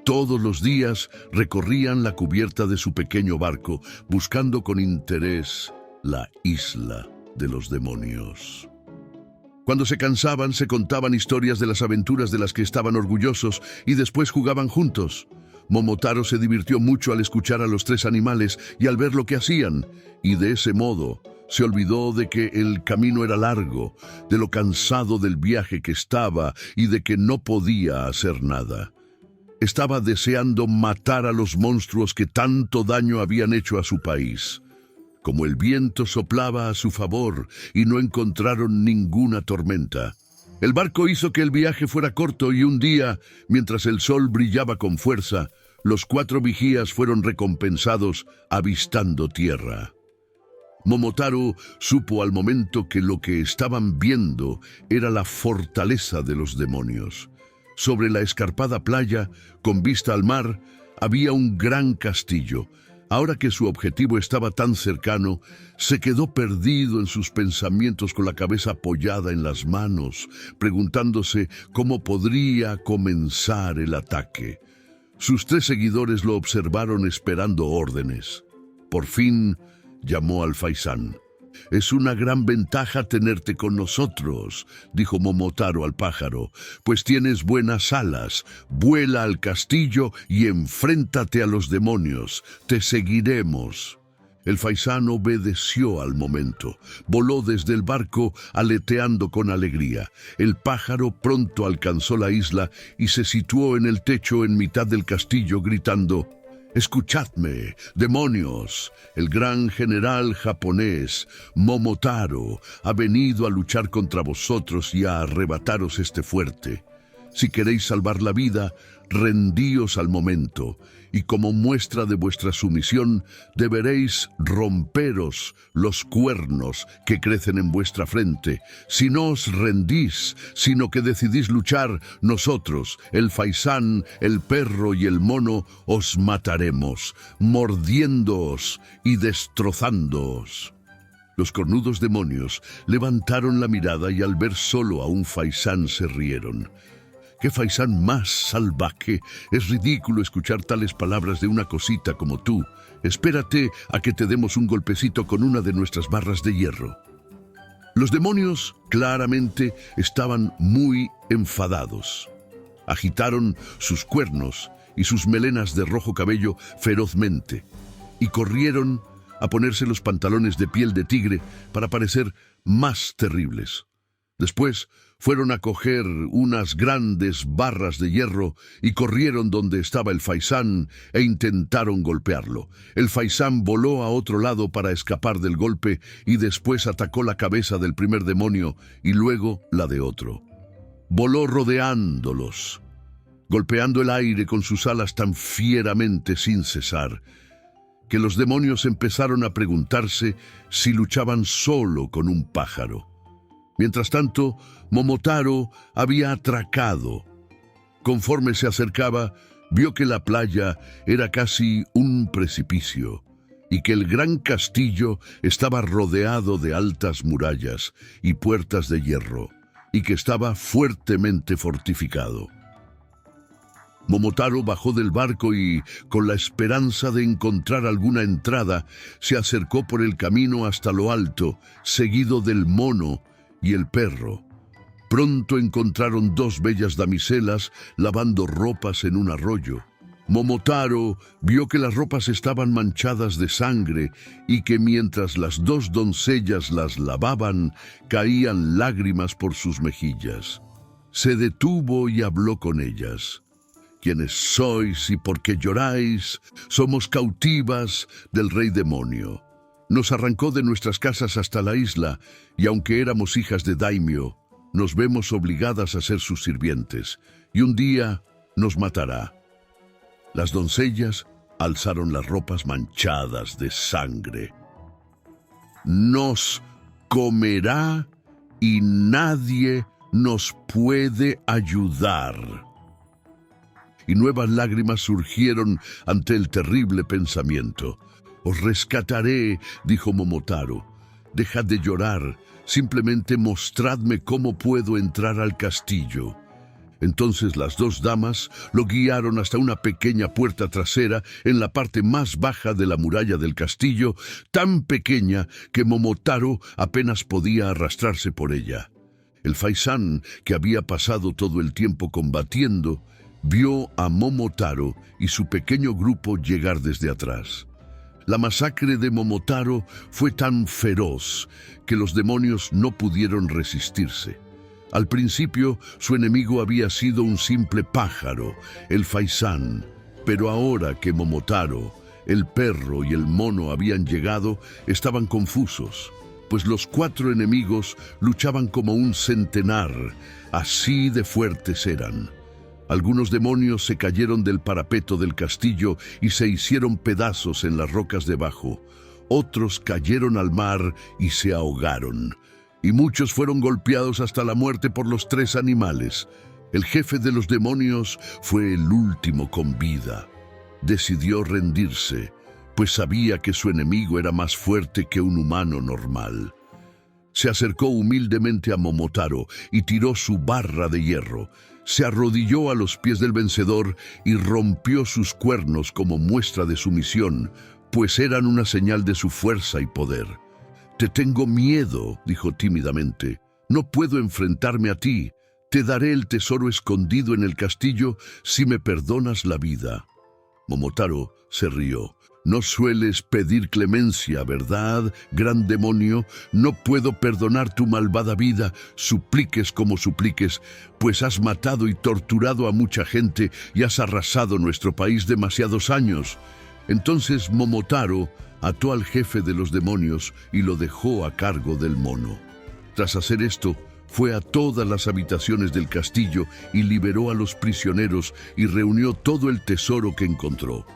Todos los días recorrían la cubierta de su pequeño barco, buscando con interés la isla de los demonios. Cuando se cansaban, se contaban historias de las aventuras de las que estaban orgullosos y después jugaban juntos. Momotaro se divirtió mucho al escuchar a los tres animales y al ver lo que hacían, y de ese modo se olvidó de que el camino era largo, de lo cansado del viaje que estaba y de que no podía hacer nada. Estaba deseando matar a los monstruos que tanto daño habían hecho a su país. Como el viento soplaba a su favor y no encontraron ninguna tormenta. El barco hizo que el viaje fuera corto y un día, mientras el sol brillaba con fuerza, los 4 vigías fueron recompensados avistando tierra. Momotaro supo al momento que lo que estaban viendo era la fortaleza de los demonios. Sobre la escarpada playa, con vista al mar, había un gran castillo. Ahora que su objetivo estaba tan cercano, se quedó perdido en sus pensamientos con la cabeza apoyada en las manos, preguntándose cómo podría comenzar el ataque. Sus 3 seguidores lo observaron esperando órdenes. Por fin llamó al faisán. «Es una gran ventaja tenerte con nosotros», dijo Momotaro al pájaro, «pues tienes buenas alas. Vuela al castillo y enfréntate a los demonios. Te seguiremos». El faisán obedeció al momento. Voló desde el barco aleteando con alegría. El pájaro pronto alcanzó la isla y se situó en el techo en mitad del castillo gritando: «Escuchadme, demonios. El gran general japonés, Momotaro, ha venido a luchar contra vosotros y a arrebataros este fuerte. Si queréis salvar la vida, rendíos al momento, y como muestra de vuestra sumisión, deberéis romperos los cuernos que crecen en vuestra frente. Si no os rendís, sino que decidís luchar, nosotros, el faisán, el perro y el mono, os mataremos, mordiéndoos y destrozándoos». Los cornudos demonios levantaron la mirada y al ver solo a un faisán se rieron. «¡Qué faisán más salvaje! Es ridículo escuchar tales palabras de una cosita como tú. Espérate a que te demos un golpecito con una de nuestras barras de hierro». Los demonios claramente estaban muy enfadados. Agitaron sus cuernos y sus melenas de rojo cabello ferozmente y corrieron a ponerse los pantalones de piel de tigre para parecer más terribles. Después Fueron a coger unas grandes barras de hierro y corrieron donde estaba el faisán e intentaron golpearlo. El faisán voló a otro lado para escapar del golpe y después atacó la cabeza del primer demonio y luego la de otro. Voló rodeándolos, golpeando el aire con sus alas tan fieramente sin cesar, que los demonios empezaron a preguntarse si luchaban solo con un pájaro. Mientras tanto, Momotaro había atracado. Conforme se acercaba, vio que la playa era casi un precipicio y que el gran castillo estaba rodeado de altas murallas y puertas de hierro y que estaba fuertemente fortificado. Momotaro bajó del barco y, con la esperanza de encontrar alguna entrada, se acercó por el camino hasta lo alto, seguido del mono y el perro. Pronto encontraron dos bellas damiselas lavando ropas en un arroyo. Momotaro vio que las ropas estaban manchadas de sangre y que mientras las dos doncellas las lavaban, caían lágrimas por sus mejillas. Se detuvo y habló con ellas. ¿Quiénes sois y por qué lloráis? Somos cautivas del rey demonio. Nos arrancó de nuestras casas hasta la isla, y aunque éramos hijas de daimyo, nos vemos obligadas a ser sus sirvientes, y un día nos matará. Las doncellas alzaron las ropas manchadas de sangre. Nos comerá y nadie nos puede ayudar. Y nuevas lágrimas surgieron ante el terrible pensamiento. Os rescataré, dijo Momotaro. Dejad de llorar, simplemente mostradme cómo puedo entrar al castillo. Entonces las dos damas lo guiaron hasta una pequeña puerta trasera en la parte más baja de la muralla del castillo, tan pequeña que Momotaro apenas podía arrastrarse por ella. El faisán, que había pasado todo el tiempo combatiendo, vio a Momotaro y su pequeño grupo llegar desde atrás. La masacre de Momotaro fue tan feroz que los demonios no pudieron resistirse. Al principio, su enemigo había sido un simple pájaro, el faisán, pero ahora que Momotaro, el perro y el mono habían llegado, estaban confusos, pues los cuatro enemigos luchaban como un centenar, así de fuertes eran. Algunos demonios se cayeron del parapeto del castillo y se hicieron pedazos en las rocas debajo. Otros cayeron al mar y se ahogaron. Y muchos fueron golpeados hasta la muerte por los tres animales. El jefe de los demonios fue el último con vida. Decidió rendirse, pues sabía que su enemigo era más fuerte que un humano normal. Se acercó humildemente a Momotaro y tiró su barra de hierro. Se arrodilló a los pies del vencedor y rompió sus cuernos como muestra de sumisión, pues eran una señal de su fuerza y poder. «Te tengo miedo», dijo tímidamente. «No puedo enfrentarme a ti. Te daré el tesoro escondido en el castillo si me perdonas la vida». Momotaro se rió. «No sueles pedir clemencia, ¿verdad, gran demonio? No puedo perdonar tu malvada vida, supliques como supliques, pues has matado y torturado a mucha gente y has arrasado nuestro país demasiados años». Entonces Momotaro ató al jefe de los demonios y lo dejó a cargo del mono. Tras hacer esto, fue a todas las habitaciones del castillo y liberó a los prisioneros y reunió todo el tesoro que encontró.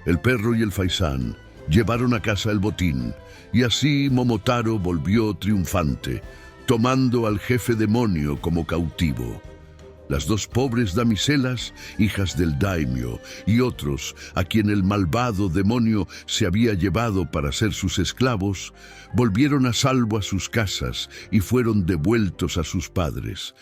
El perro y el faisán llevaron a casa el botín, y así Momotaro volvió triunfante, tomando al jefe demonio como cautivo. Las dos pobres damiselas, hijas del daimyo, y otros a quien el malvado demonio se había llevado para ser sus esclavos, volvieron a salvo a sus casas y fueron devueltos a sus padres.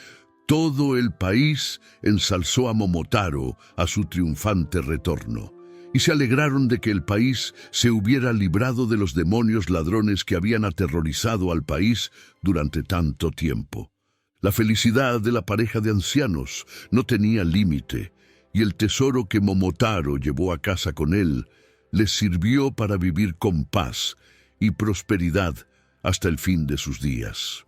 Todo el país ensalzó a Momotaro a su triunfante retorno, y se alegraron de que el país se hubiera librado de los demonios ladrones que habían aterrorizado al país durante tanto tiempo. La felicidad de la pareja de ancianos no tenía límite, y el tesoro que Momotaro llevó a casa con él les sirvió para vivir con paz y prosperidad hasta el fin de sus días.